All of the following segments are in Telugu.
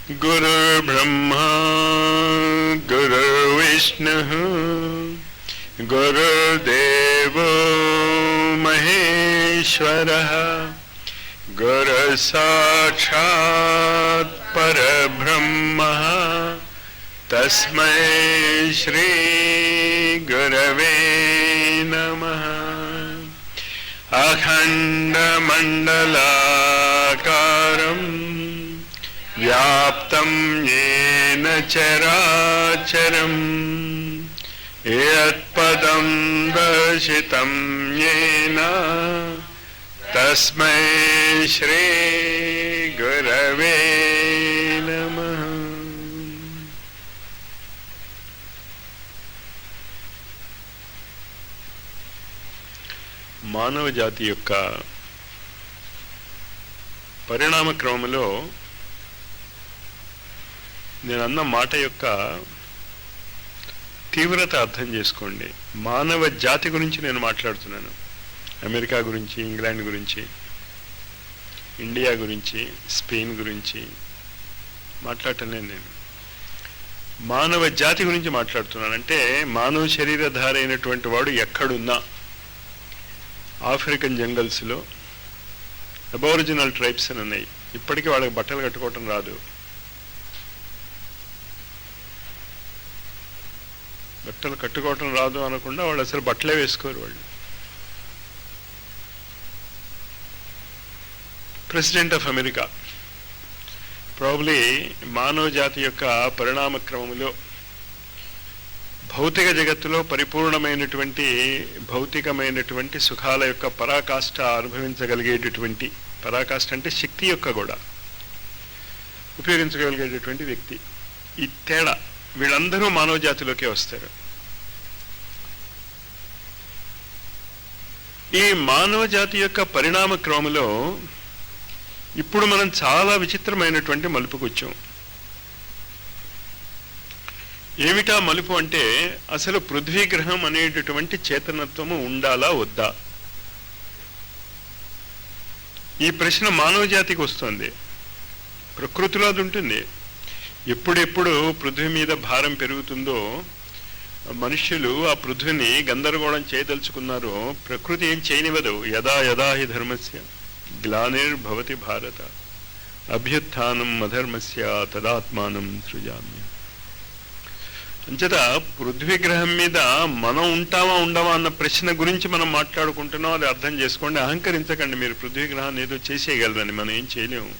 गुरुर्ब्रह्मा गुरुर्विष्णुः गुरुर्देवो महेश्वरः गुरुसाक्षात् परब्रह्मः तस्मै श्री गुरवे नमः। अखण्डमण्डलाकारम् व्याप्तं येन चराचरम् यत्पदं दर्शितं येन तस्मै श्री गुरवे नमः। మానవ జాతి యొక్క పరిణామ క్రమంలో నేను అన్న మాట యొక్క తీవ్రత అర్థం చేసుకోండి. మానవ జాతి గురించి నేను మాట్లాడుతున్నాను. అమెరికా గురించి, ఇంగ్లాండ్ గురించి, ఇండియా గురించి, స్పెయిన్ గురించి మాట్లాడటం నేను మానవ జాతి గురించి మాట్లాడుతున్నాను. అంటే మానవ శరీరధారి అయినటువంటి వాడు ఎక్కడున్నా ఆఫ్రికన్ జంగల్స్లో అబోరిజినల్ ట్రైబ్స్ అని ఉన్నాయి. ఇప్పటికీ వాళ్ళకి బట్టలు కట్టుకోవటం రాదు. బట్టలు కట్టుకోవటం రాదు అనకుండా వాళ్ళు అసలు బట్టలే వేసుకోరు. వాళ్ళు ప్రెసిడెంట్ ఆఫ్ అమెరికా ప్రాబబ్లీ మానవ జాతి యొక్క పరిణామ క్రమంలో భౌతిక జగత్తులో పరిపూర్ణమైనటువంటి భౌతికమైనటువంటి సుఖాల యొక్క పరాకాష్ఠ అనుభవించగలిగేటటువంటి, పరాకాష్ఠ అంటే శక్తి యొక్క కూడా ఉపయోగించగలిగేటటువంటి వ్యక్తి. ఈ తేడా వీళ్ళందరూ మానవ జాతిలోకే వస్తారు. ఈ మానవ జాతి యొక్క పరిణామ క్రమంలో ఇప్పుడు మనం చాలా విచిత్రమైనటువంటి మలుపుకు వచ్చాం. ఏమిటా మలుపు అంటే అసలు పృథ్వీ గ్రహం అనేటటువంటి చేతనత్వము ఉండాలా వద్దా? ఈ ప్రశ్న మానవ జాతికి వస్తుంది. ప్రకృతిలో అది ఉంటుంది. ఎప్పుడెప్పుడు పృథ్వీ మీద భారం పెరుగుతుందో మనుష్యులు ఆ పృథ్వీని గందరగోళం చేయదలుచుకున్నారో ప్రకృతి ఏం చేయనివ్వదు. యదా యదా హి ధర్మస్య గ్లానిర్భవతి భారత అభ్యుత్థానం అధర్మస్య తదాత్మానం సృజామ్య. అంచేత పృథ్వీ గ్రహం మీద మనం ఉంటామా ఉండవా అన్న ప్రశ్న గురించి మనం మాట్లాడుకుంటున్నాం. అది అర్థం చేసుకోండి. అహంకరించకండి. మీరు పృథ్వీ గ్రహాన్ని ఏదో చేసేయగలరని మనం ఏం చేయలేము.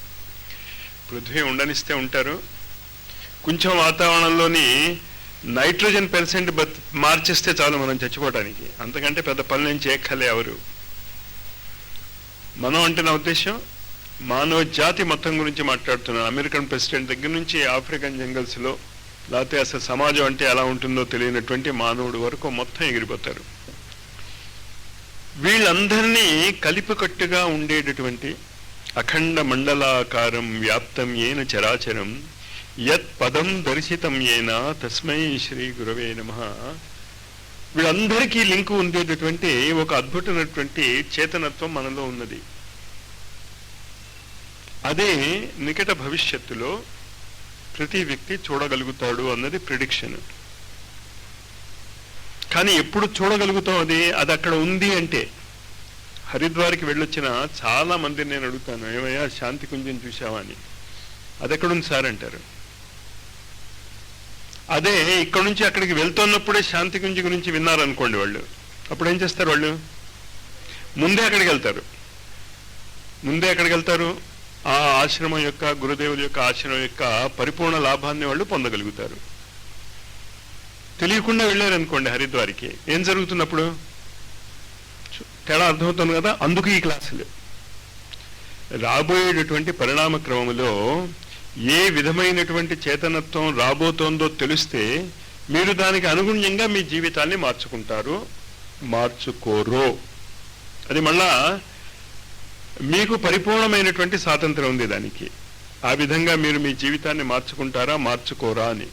పృథ్వీ ఉండనిస్తే ఉంటారు. కొంచెం వాతావరణంలోని నైట్రోజన్ పెర్సెంట్ మార్చేస్తే చాలు మనం చచ్చిపోవడానికి. అంతకంటే పెద్ద పనులు ఏం చేయక్కలే ఎవరు. మనం అంటే నా ఉద్దేశం మానవ జాతి మొత్తం గురించి మాట్లాడుతున్నాను. అమెరికన్ ప్రెసిడెంట్ దగ్గర నుంచి ఆఫ్రికన్ జంగల్స్లో లేకపోతే అసలు సమాజం అంటే ఎలా ఉంటుందో తెలియనటువంటి మానవుడి వరకు మొత్తం ఎగిరిపోతారు. వీళ్ళందరినీ కలిపికట్టుగా ఉండేటటువంటి అఖండ మండలాకారం వ్యాప్తం ఏన చరాచరం యత్ పదం దర్శితం ఏన తస్మై శ్రీ గురవే నమః. వీళ్ళందరికీ లింకు ఉండేటటువంటి ఒక అద్భుతమైనటువంటి చేతనత్వం మనలో ఉన్నది. అదే నికట భవిష్యత్తులో ప్రతి వ్యక్తి చూడగలుగుతాడు అన్నది ప్రిడిక్షన్. కానీ ఎప్పుడు చూడగలుగుతాం అది అక్కడ ఉంది అంటే? హరిద్వార్కి వెళ్ళొచ్చిన చాలా మందిని నేను అడుగుతాను, ఏమయ్యా శాంతి కుంజం చూసావా అని. అది ఎక్కడుంది సార్ అంటారు. అదే ఇక్కడ నుంచి అక్కడికి వెళ్తున్నప్పుడే శాంతి కుంజ గురించి విన్నారనుకోండి, వాళ్ళు అప్పుడు ఏం చేస్తారు? వాళ్ళు ముందే అక్కడికి వెళ్తారు. ఆ ఆశ్రమం యొక్క, గురుదేవుల యొక్క ఆశ్రమం యొక్క పరిపూర్ణ లాభాన్ని వాళ్ళు పొందగలుగుతారు. తెలియకుండా వెళ్ళారనుకోండి హరిద్వార్కి, ఏం జరుగుతున్నప్పుడు తేడా అర్థమవుతుంది కదా. అందుకు ఈ క్లాసులు రాబోయేటటువంటి పరిణామ క్రమంలో ఏ విధమైనటువంటి చేతనత్వం రాబోతోందో తెలిస్తే మీరు దానికి అనుగుణ్యంగా మీ జీవితాన్ని మార్చుకుంటారు, మార్చుకోరో అది మళ్ళా మీకు పరిపూర్ణమైనటువంటి స్వాతంత్రం ఉంది దానికి. ఆ విధంగా మీరు మీ జీవితాన్ని మార్చుకుంటారా మార్చుకోరా అని.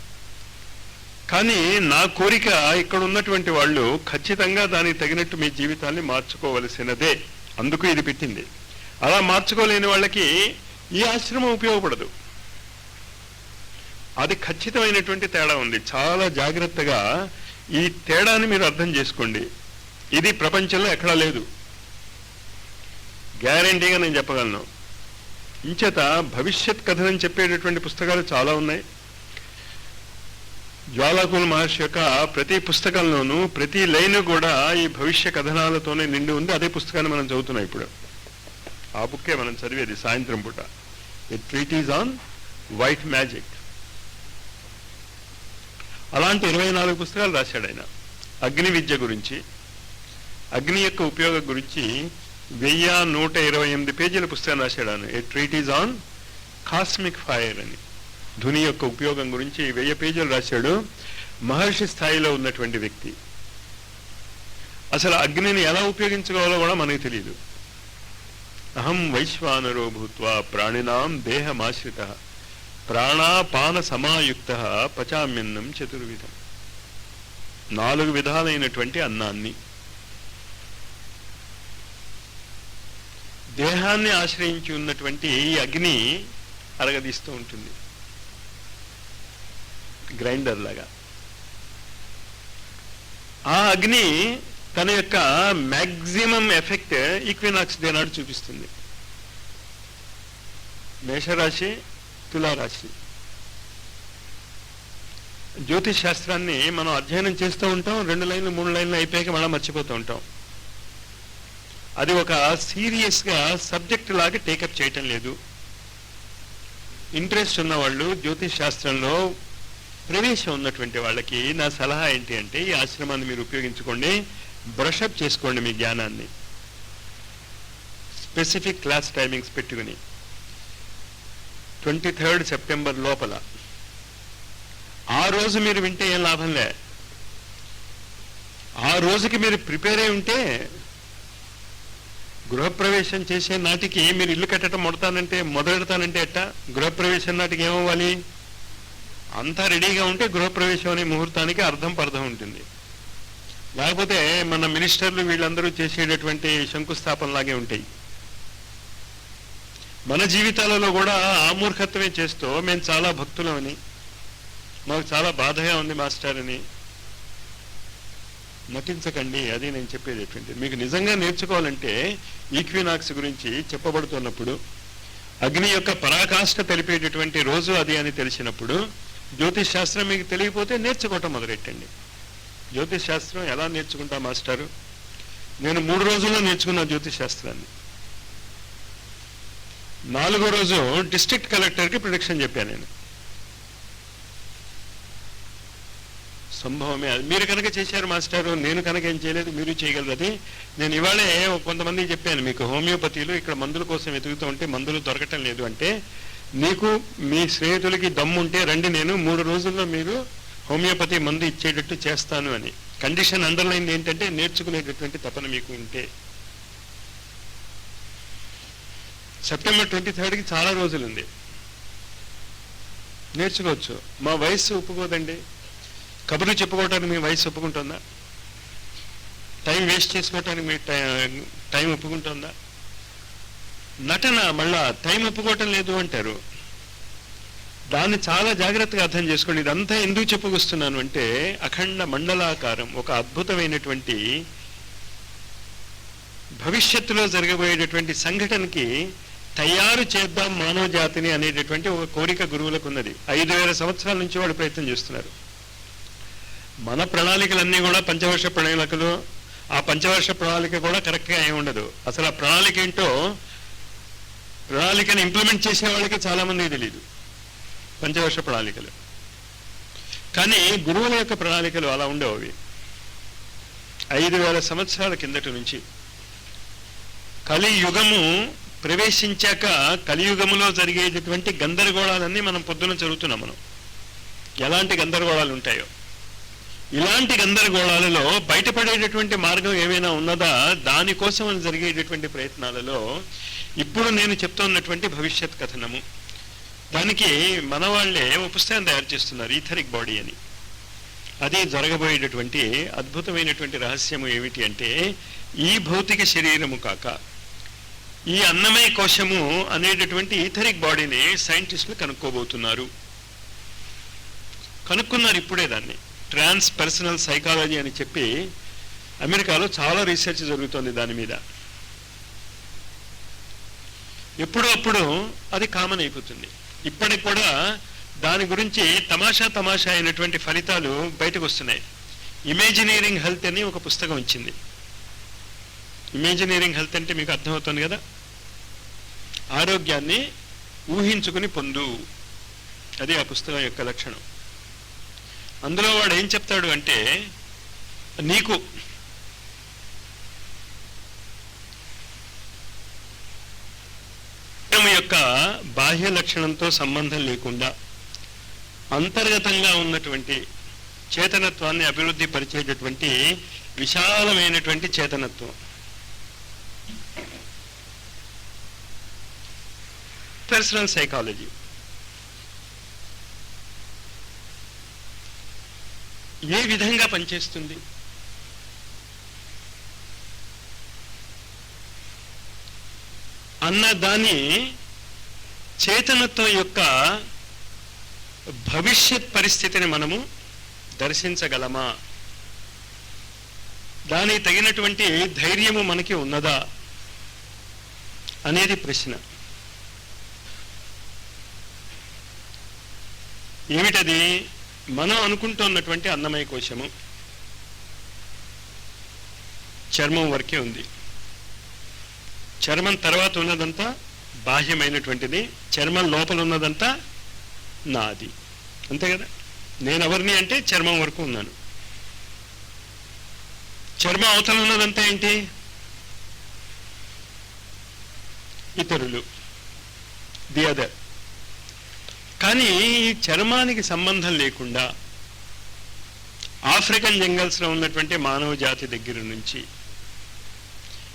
కానీ నా కోరిక ఇక్కడ ఉన్నటువంటి వాళ్ళు ఖచ్చితంగా దానికి తగినట్టు మీ జీవితాన్ని మార్చుకోవలసినదే. అందుకు ఇది పెట్టింది. అలా మార్చుకోలేని వాళ్ళకి ఈ ఆశ్రమం ఉపయోగపడదు. అది ఖచ్చితమైనటువంటి తేడా ఉంది. చాలా జాగ్రత్తగా ఈ తేడాని మీరు అర్థం చేసుకోండి. ఇది ప్రపంచంలో ఎక్కడా లేదు, గ్యారంటీగా నేను చెప్పగలను. ఇంచేత భవిష్యత్ కథనం చెప్పేటటువంటి పుస్తకాలు చాలా ఉన్నాయి. జ్వాలాకుల మహర్షి యొక్క ప్రతి పుస్తకంలోనూ ప్రతి లైన్ కూడా ఈ భవిష్య కథనాలతోనే నిండి ఉంది. అదే పుస్తకాన్ని మనం చదువుతున్నాం ఇప్పుడు. ఆ బుక్కే మనం చదివేది సాయంత్రం పూట. ఏ ట్రీటీజ్ ఆన్ వైట్ మ్యాజిక్. అలాంటి 24 పుస్తకాలు రాశాడు ఆయన. అగ్ని విద్య గురించి, అగ్ని యొక్క ఉపయోగం గురించి 1128 పేజీల పుస్తకం రాశాడు ఆయన. ఏ ట్రీటీజ్ ఆన్ కాస్మిక్ ఫైర్ అని. ధుని యొక్క ఉపయోగం గురించి 1000 పేజీలు రాశాడు. మహర్షి స్థాయిలో ఉన్నటువంటి వ్యక్తి. అసలు అగ్నిని ఎలా ఉపయోగించుకోవాలో కూడా మనకు తెలియదు. అహం వైశ్వానరో భూత్వా ప్రాణినాం దేహమాశ్రిత ప్రాణాపాన సమాయుక్త పచామ్యన్నం చతుర్విధం. 4 విధాలైనటువంటి అన్నాన్ని దేహాన్ని ఆశ్రయించి ఉన్నటువంటి ఈ అగ్ని అరగదీస్తూ ఉంటుంది, గ్రైండర్ లాగా. ఆ అగ్ని తన యొక్క మ్యాక్సిమం ఎఫెక్ట్ ఈక్వినాక్స్ డే నాడు చూపిస్తుంది. మేషరాశి, తులారాశి. జ్యోతిష్ శాస్త్రాన్ని మనం అధ్యయనం చేస్తూ ఉంటాం. 2 లైన్లు 3 లైన్లు అయిపోయాక మళ్ళీ మర్చిపోతూ ఉంటాం. అది ఒక సీరియస్గా సబ్జెక్ట్ లాగా టేకప్ చేయటం లేదు. ఇంట్రెస్ట్ ఉన్నవాళ్ళు, జ్యోతిష్ శాస్త్రంలో ప్రవేశం ఉన్నటువంటి వాళ్ళకి నా సలహా ఏంటి అంటే, ఈ ఆశ్రమాన్ని మీరు ఉపయోగించుకోండి, బ్రషప్ చేసుకోండి మీ జ్ఞానాన్ని. స్పెసిఫిక్ క్లాస్ టైమింగ్స్ పెట్టుకుని 23rd సెప్టెంబర్ లోపల. ఆ రోజు మీరు వింటే ఏం లాభంలే. ఆ రోజుకి మీరు ప్రిపేర్ అయి ఉంటే గృహప్రవేశం చేసే నాటికి మీరు ఇల్లు కట్టడం మొదలెడతానంటే ఎట్టా? గృహప్రవేశం నాటికి ఏమవ్వాలి? అంతా రెడీగా ఉంటే గృహప్రవేశం అనే ముహూర్తానికి అర్థం పర్థం ఉంటుంది. లేకపోతే మన మినిస్టర్లు వీళ్ళందరూ చేసేటటువంటి శంకుస్థాపనలాగే ఉంటాయి. మన జీవితాలలో కూడా ఆ మూర్ఖత్వమే చేస్తూ మేము చాలా భక్తులమని, మాకు చాలా బాధగా ఉంది మాస్టర్ అని నటించకండి. అది నేను చెప్పేటటువంటి. మీకు నిజంగా నేర్చుకోవాలంటే ఈక్వినాక్స్ గురించి చెప్పబడుతున్నప్పుడు, అగ్ని యొక్క పరాకాష్ఠ తెలిపేటటువంటి రోజు అది అని తెలిసినప్పుడు, జ్యోతిష్ శాస్త్రం మీకు తెలియకపోతే నేర్చుకోవటం మొదలెట్టండి. జ్యోతిష్ శాస్త్రం ఎలా నేర్చుకుంటా మాస్టారు? నేను 3 రోజుల్లో నేర్చుకున్నా జ్యోతిష్ శాస్త్రాన్ని. 4వ రోజు డిస్ట్రిక్ట్ కలెక్టర్కి ప్రిడిక్షన్ చెప్పాను నేను. సంభవమే. అది మీరు కనుక చేశారు మాస్టారు, నేను కనుక ఏం చేయలేదు, మీరు చేయగలరు. అది నేను ఇవాళే కొంతమందికి చెప్పాను, మీకు హోమియోపతిలో ఇక్కడ మందుల కోసం వెతుకుతూ ఉంటే మందులు దొరకటం లేదు అంటే, నీకు మీ స్నేహితులకి దమ్ముంటే రండి, నేను 3 రోజుల్లో మీరు హోమియోపతి మందు ఇచ్చేటట్టు చేస్తాను అని. కండిషన్ అండర్లైన్ ఏంటంటే నేర్చుకునేటటువంటి తపన మీకు ఉంటే. సెప్టెంబర్ 23కి చాలా రోజులు ఉంది, నేర్చుకోవచ్చు. మా వయస్సు ఒప్పుకోదండి. కబుర్లు చెప్పుకోవటానికి మీ వయసు ఒప్పుకుంటుందా? టైం వేస్ట్ చేసుకోవటానికి మీ టైం ఒప్పుకుంటుందా? నటన మళ్ళా టైం ఒప్పుకోవటం లేదు అంటారు. దాన్ని చాలా జాగ్రత్తగా అర్థం చేసుకోండి. ఇదంతా ఎందుకు చెప్పుకొస్తున్నాను అంటే, అఖండ మండలాకారం ఒక అద్భుతమైనటువంటి భవిష్యత్తులో జరగబోయేటటువంటి సంఘటనకి తయారు చేద్దాం మానవ జాతిని అనేటటువంటి ఒక కోరిక గురువులకు ఉన్నది. 5000 సంవత్సరాల నుంచి వాళ్ళు ప్రయత్నం చేస్తున్నారు. మన ప్రణాళికలన్నీ కూడా పంచవర్ష ప్రణాళికలు. ఆ పంచవర్ష ప్రణాళిక కూడా కరెక్ట్గా ఏమి ఉండదు. అసలు ఆ ప్రణాళిక ఏంటో, ప్రణాళికను ఇంప్లిమెంట్ చేసే వాళ్ళకి చాలా మందికి తెలియదు పంచవర్ష ప్రణాళికలు. కానీ గురువుల యొక్క ప్రణాళికలు అలా ఉండవు. అవి 5000 సంవత్సరాల కిందటి నుంచి కలియుగము ప్రవేశించాక కలియుగములో జరిగేటటువంటి గందరగోళాలన్నీ మనం పొద్దున చదువుతున్నాం. మనం ఎలాంటి గందరగోళాలు ఉంటాయో, ఇలాంటి గందరగోళాలలో బయటపడేటటువంటి మార్గం ఏమైనా ఉన్నదా, దానికోసం జరిగేటటువంటి ప్రయత్నాలలో ఇప్పుడు నేను చెప్తున్నటువంటి భవిష్యత్ కథనము, దానికి మన వాళ్ళే ఒక పుస్తకం తయారు చేస్తున్నారు, ఈథరిక్ బాడీ అని. అది జరగబోయేటటువంటి అద్భుతమైనటువంటి రహస్యము ఏమిటి అంటే, ఈ భౌతిక శరీరము కాక ఈ అన్నమయ కోశము అనేటటువంటి ఈథరిక్ బాడీని సైంటిస్టులు కనుక్కోబోతున్నారు. కనుక్కున్నారు ఇప్పుడే దాన్ని. ట్రాన్స్ పర్సనల్ సైకాలజీ అని చెప్పి అమెరికాలో చాలా రీసెర్చ్ జరుగుతుంది దాని మీద. ఎప్పుడో అప్పుడు అది కామన్ అయిపోతుంది. ఇప్పటికి కూడా దాని గురించి తమాషా అయినటువంటి ఫలితాలు బయటకు వస్తున్నాయి. ఇమేజినీరింగ్ హెల్త్ అని ఒక పుస్తకం వచ్చింది. ఇమేజినీరింగ్ హెల్త్ అంటే మీకు అర్థమవుతుంది కదా, ఆరోగ్యాన్ని ఊహించుకుని పొందు, అది ఆ పుస్తకం యొక్క లక్షణం. అందులో వాడు ఏం చెప్తాడు అంటే, నీకు యొక్క బాహ్య లక్షణంతో సంబంధం లేకుండా అంతర్గతంగా ఉన్నటువంటి చేతనత్వాన్ని అభివృద్ధి పరిచేటటువంటి విశాలమైనటువంటి చేతనత్వం, పర్సనల్ సైకాలజీ. ఏ విధంగా పనిచేస్తుంది? అన్న దాని చేతనత్వం యొక్క భవిష్యత్ పరిస్థితిని మనము దర్శించగలమా? దానికి తగినటువంటి ధైర్యము మనకి ఉన్నదా అనేది ప్రశ్న. ఏమిటది? మనం అనుకుంటున్నటువంటి అన్నమయ కోశము చర్మం వరకే ఉంది. చర్మం తర్వాత ఉన్నదంతా బాహ్యమైనటువంటిది, చర్మం లోపల ఉన్నదంతా నాది. అంతే కదా? నేను ఎవరిని అంటే చర్మం వరకు ఉన్నాను. చర్మం అవతల ఉన్నదంతా ఏంటి? ఇతరులు, ది అదర్. కానీ ఈ చర్మానికి సంబంధం లేకుండా ఆఫ్రికన్ జంగల్స్లో ఉన్నటువంటి మానవ జాతి దగ్గర నుంచి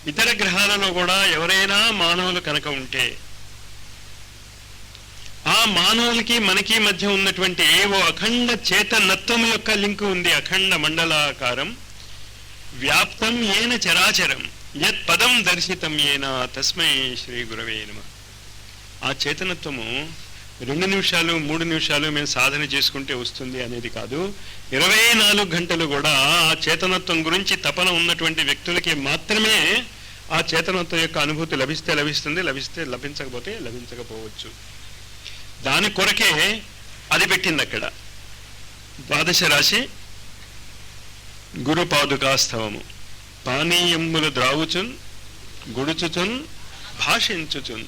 ఇతర గ్రహాలలో కూడా ఎవరైనా మానవులు కనుక ఉంటే, ఆ మానవులకి మనకి మధ్య ఉన్నటువంటి ఓ అఖండ చేతనత్వం యొక్క లింక్ ఉంది. అఖండ మండలాకారం వ్యాప్తం ఏన చరాచరం యత్ పదం దర్శితం ఏన తస్మై శ్రీ గురవే నమః. ఆ చేతనత్వము 2 నిమిషాలు 3 నిమిషాలు మేము సాధన చేసుకుంటే వస్తుంది అనేది కాదు. 24 గంటలు కూడా ఆ చేతనత్వం గురించి తపన ఉన్నటువంటి వ్యక్తులకి మాత్రమే ఆ చేతనత్వం యొక్క అనుభూతి లభిస్తే లభిస్తుంది, లభించకపోతే లభించకపోవచ్చు. దాని కొరకే అది పెట్టింది అక్కడ. ద్వాదశ రాశి గురు పాదుకాస్తవము. పానీయములు ద్రావుచున్ గుడుచుచున్ భాషించుచున్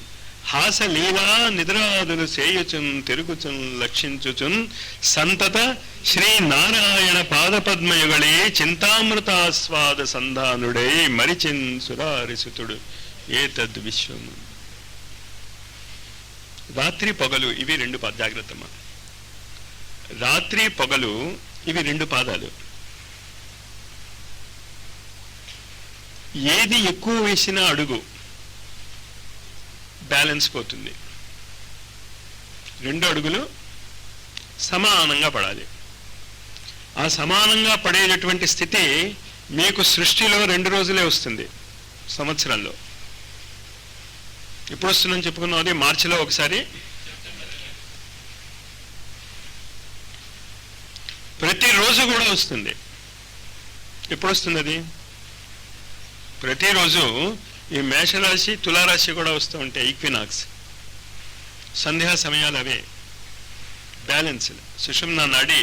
హాసలీలా నిద్రాదులు సేయుచున్ తిరుగుచున్ లక్షించుచున్ సంతత శ్రీ నారాయణ పాదపద్మయుగళే చింతామృతాస్వాద సంధానుడై మరిచిన్ సురారిసుతుడు ఏ తద్ విశ్వము. రాత్రి పొగలు ఇవి 2 పాదాలు. జాగ్రత్తమ్మ. రాత్రి పొగలు ఇవి 2 పాదాలు. ఏది ఎక్కువ వేసినా అడుగు బ్యాలెన్స్ పోతుంది. 2 అడుగులు సమానంగా పడాలి. ఆ సమానంగా పడేటటువంటి స్థితి మీకు సృష్టిలో 2 రోజులే వస్తుంది సంవత్సరంలో. ఎప్పుడు వస్తుందని చెప్పుకున్నాం? అది మార్చిలో ఒకసారి, ప్రతిరోజు కూడా వస్తుంది. ఎప్పుడు వస్తుంది అది? ప్రతిరోజు. ఈ మేషరాశి తులారాశి కూడా వస్తూ ఉంటాయి ఈక్వినాక్స్. సంధ్యా సమయాలు అవే. బ్యాలెన్స్. సుషుమ్నా నాడి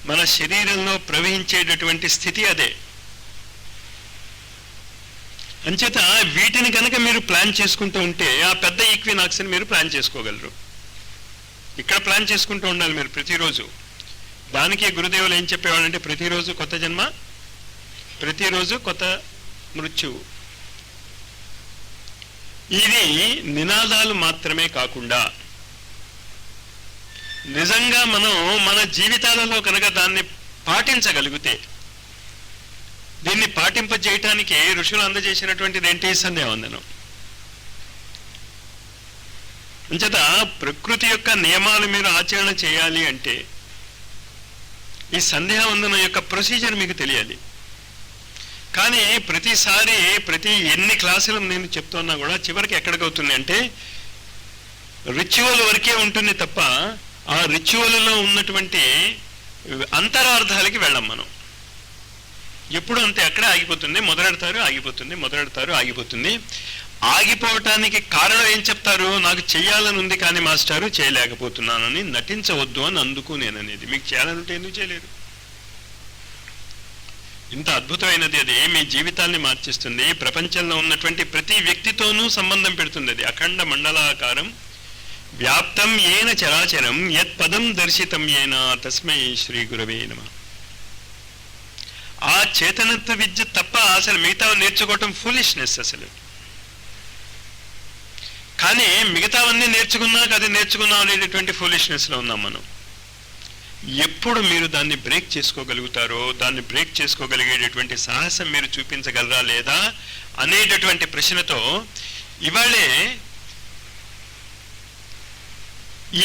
మన శరీరంలో ప్రవహించేటటువంటి స్థితి అదే. అంచేత వీటిని కనుక మీరు ప్లాన్ చేసుకుంటూ ఉంటే ఆ పెద్ద ఈక్వినాక్స్ని మీరు ప్లాన్ చేసుకోగలరు. ఇక్కడ ప్లాన్ చేసుకుంటూ ఉండాలి మీరు ప్రతిరోజు. దానికి గురుదేవులు ఏం చెప్పేవాళ్ళంటే, ప్రతిరోజు కొత్త జన్మ, ప్రతిరోజు కొత్త మృత్యువు. ఇది నినాదాలు మాత్రమే కాకుండా నిజంగా మనం మన జీవితాలలో కనుక దాన్ని పాటించగలిగితే, దీన్ని పాటింపజేయటానికి ఋషులు అందజేసినటువంటిది ఏంటి? సంధ్యావందనం. అంచేత ప్రకృతి యొక్క నియమాలు మీరు ఆచరణ చేయాలి అంటే ఈ సంధ్యావందనం యొక్క ప్రొసీజర్ మీకు తెలియాలి. కానీ ప్రతిసారి ఎన్ని క్లాసులు నేను చెప్తున్నా కూడా చివరికి ఎక్కడికి అవుతుంది అంటే రిచువల్ వరకే ఉంటుంది తప్ప ఆ రిచువల్లో ఉన్నటువంటి అంతరార్థాలకి వెళ్ళం మనం. ఎప్పుడు అంతే, అక్కడే ఆగిపోతుంది. మొదలెడతారు, ఆగిపోతుంది, మొదలెడతారు, ఆగిపోతుంది. ఆగిపోవటానికి కారణం ఏం చెప్తారు? నాకు చెయ్యాలని ఉంది కానీ మాస్టారు చేయలేకపోతున్నానని నటించవద్దు అని అందుకు నేననేది. మీకు చేయాలనుంటే ఎందుకు చేయలేరు? ఇంత అద్భుతమైనది అది. మీ జీవితాన్ని మార్చిస్తుంది. ప్రపంచంలో ఉన్నటువంటి ప్రతి వ్యక్తితోనూ సంబంధం పెడుతుంది అది. అఖండ మండలాకారం వ్యాప్తం ఏన చరాచరం యత్ పదం దర్శితం ఏన తస్మై శ్రీ గురవే నమః. ఆ చేతనత్వ విద్య తప్ప అసలు మిగతా నేర్చుకోవటం ఫూలిష్నెస్ అసలు. కానీ మిగతావన్నీ నేర్చుకున్నాక అది నేర్చుకున్నాం అనేటటువంటి ఫూలిష్నెస్లో ఉన్నాం మనం. ఎప్పుడు మీరు దాన్ని బ్రేక్ చేసుకోగలుగుతారో, దాన్ని బ్రేక్ చేసుకోగలిగేటటువంటి సాహసం మీరు చూపించగలరా లేదా అనేటటువంటి ప్రశ్నతో ఇవాళే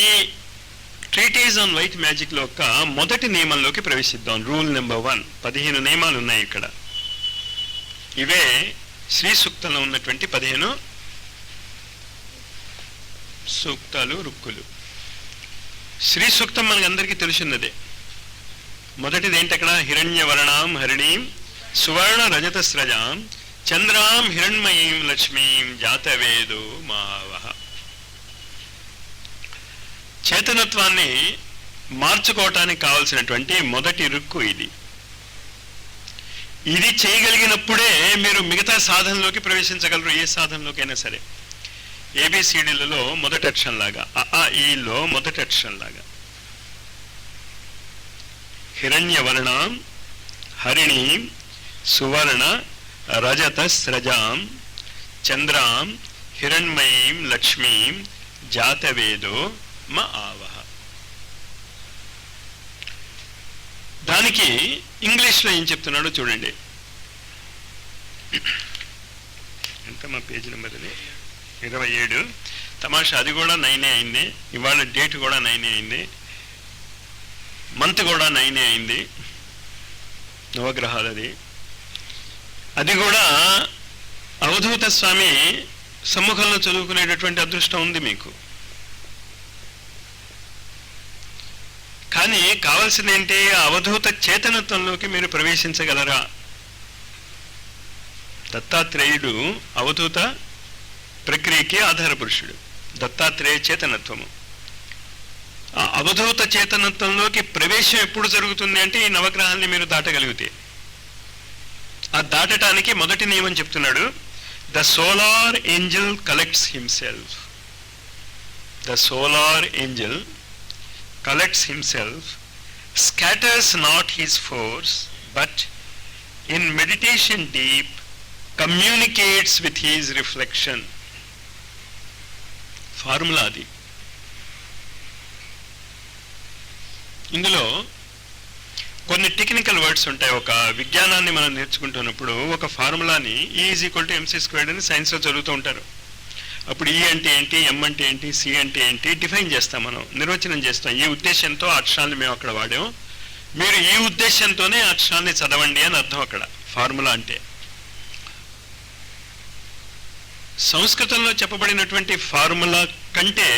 ఈ ట్రీటీజ్ ఆన్ వైట్ మ్యాజిక్లో ఒక మొదటి నియమంలోకి ప్రవేశిద్దాం. Rule number 1. 15 నియమాలు ఉన్నాయి ఇక్కడ. ఇవే శ్రీ సూక్తంలో ఉన్నటువంటి 15 సూక్తాలు, రుక్కులు. శ్రీ సూక్తం మనకందరికీ తెలిసినదే. మొదటిది ఏంటి అక్కడ? హిరణ్యవర్ణాం హరిణీం సువర్ణ రజత స్రజాం చంద్రాం హిరణ్మయీం లక్ష్మీం జాతవేదో మావహ. చేతనత్వాన్ని మార్చుకోవటానికి కావలసినటువంటి మొదటి రుక్కు ఇది. ఇది చేయగలిగినప్పుడే మీరు మిగతా సాధనలోకి ప్రవేశించగలరు. ఏ సాధనలోకైనా సరే. ఏబిసిడీలలో మొదటి అక్షరం లాగా, ఈలో మొదటి అక్షరం లాగా. హిరణ్యవర్ణాం హరిణీం సువర్ణ రజత స్రజాం చంద్రాం హిరణ్మయీం లక్ష్మీం జాతవేదో మ ఆవహ. దానికి ఇంగ్లీష్లో ఏం చెప్తున్నాడో చూడండి. ఎంత మా పేజీ నెంబర్ అది? 27. తమాషా, అది కూడా 9 అయింది. ఇవాళ డేట్ కూడా 9 అయింది. మంత్ కూడా 9 అయింది. నవగ్రహాలది. అది కూడా అవధూత స్వామి సమ్ముఖంలో చదువుకునేటటువంటి అదృష్టం ఉంది మీకు. కానీ కావాల్సింది ఏంటి? అవధూత చేతనత్వంలోకి మీరు ప్రవేశించగలరా? దత్తాత్రేయుడు అవధూత ప్రక్రియకి ఆధార పురుషుడు. దత్తాత్రేయ చేతనత్వము. ఆ అవధూత చేతనత్వంలోకి ప్రవేశం ఎప్పుడు జరుగుతుంది అంటే ఈ నవగ్రహాన్ని మీరు దాటగలిగితే. ఆ దాటటానికి మొదటి నియమం చెప్తున్నాడు. The solar Angel collects himself. The solar Angel collects himself, scatters not his force, but in meditation deep communicates with his reflection. Formula అది. ఇందులో కొన్ని టెక్నికల్ వర్డ్స్ ఉంటాయి. ఒక విజ్ఞానాన్ని మనం నేర్చుకుంటున్నప్పుడు ఒక ఫార్ములాని E=mc² అని సైన్స్లో చదువుతూ ఉంటారు. అప్పుడు ఈ అంటే ఏంటి, ఎం అంటే ఏంటి, సి అంటే ఏంటి డిఫైన్ చేస్తాం, మనం నిర్వచనం చేస్తాం. ఈ ఉద్దేశంతో అక్షరాన్ని మేము అక్కడ వాడాం, మీరు ఈ ఉద్దేశంతోనే అక్షరాన్ని చదవండి అని అర్థం అక్కడ ఫార్ములా అంటే. సంస్కృతంలో చెప్పబడినటువంటి ఫార్ములా కంటే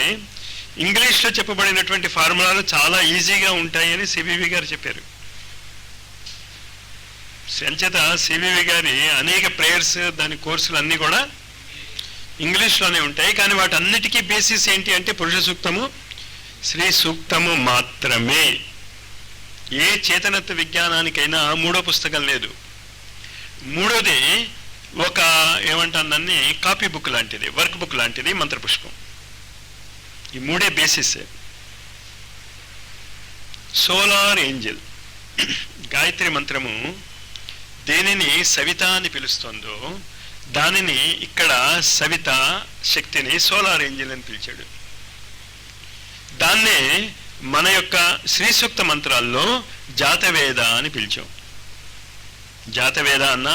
ఇంగ్లీష్లో చెప్పబడినటువంటి ఫార్ములాలు చాలా ఈజీగా ఉంటాయని సివివి గారు చెప్పారు. సంచేత సివివి గారి అనేక ప్రేయర్స్, దాని కోర్సులు అన్నీ కూడా ఇంగ్లీష్లోనే ఉంటాయి. కానీ వాటన్నిటికీ బేసిస్ ఏంటి అంటే పురుష సూక్తము, శ్రీ సూక్తము మాత్రమే. ఏ చేతనత్వ విజ్ఞానానికైనా మూడో పుస్తకం లేదు. మూడోది ఒక ఏమంటాను దాన్ని, కాపీ బుక్ లాంటిది, వర్క్ బుక్ లాంటిది మంత్రపుష్పం. ఈ మూడే బేసిస్. సోలార్ ఏంజల్ గాయత్రి మంత్రము దేనిని సవిత అని పిలుస్తుందో దానిని ఇక్కడ సవిత శక్తిని సోలార్ ఏంజల్ అని పిలిచాడు. దాన్నే మన యొక్క శ్రీ సూక్త మంత్రాల్లో జాతవేద అని పిలిచాం. జాతవేద అన్నా,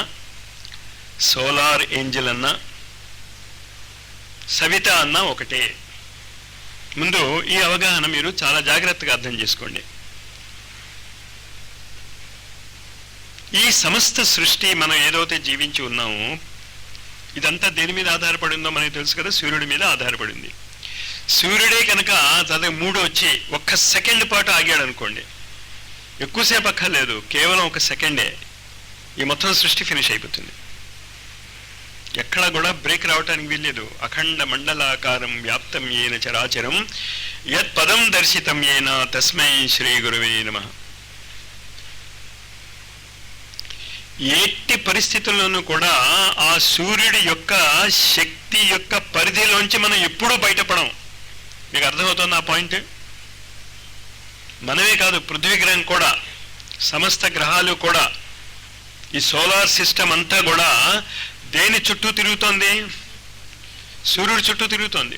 సోలార్ ఏంజల్ అన్నా, సవిత అన్నా ఒకటే. ముందు ఈ అవగాహన మీరు చాలా జాగ్రత్తగా అర్థం చేసుకోండి. ఈ సమస్త సృష్టి మనం ఏదైతే జీవించి ఉన్నామో ఇదంతా దేని మీద ఆధారపడిందో మనకి తెలుసు కదా, సూర్యుడి మీద ఆధారపడింది. సూర్యుడే కనుక తనకి మూడు వచ్చి ఒక్క సెకండ్ పాటు ఆగాడు అనుకోండి, ఎక్కువసేపు అక్కర్లేదు, కేవలం ఒక సెకండే ఈ మొత్తం సృష్టి ఫినిష్ అయిపోతుంది. ఎక్కడా కూడా బ్రేక్ రావటానికి వీల్లేదు. అఖండ మండలాకారం వ్యాప్తం ఏన చరాచరం యత్ పదం దర్శితం ఏన తస్మై శ్రీ గురువే నమః. ఎట్టి పరిస్థితుల్లోనూ కూడా ఆ సూర్యుడి యొక్క శక్తి యొక్క పరిధిలోంచి మనం ఎప్పుడూ బయటపడం. మీకు అర్థమవుతుంది ఆ పాయింట్? మనమే కాదు, పృథ్వీ గ్రహం కూడా, సమస్త గ్రహాలు కూడా, ఈ సోలార్ సిస్టమ్ అంతా కూడా దేని చుట్టూ తిరుగుతోంది? సూర్యుడి చుట్టూ తిరుగుతోంది.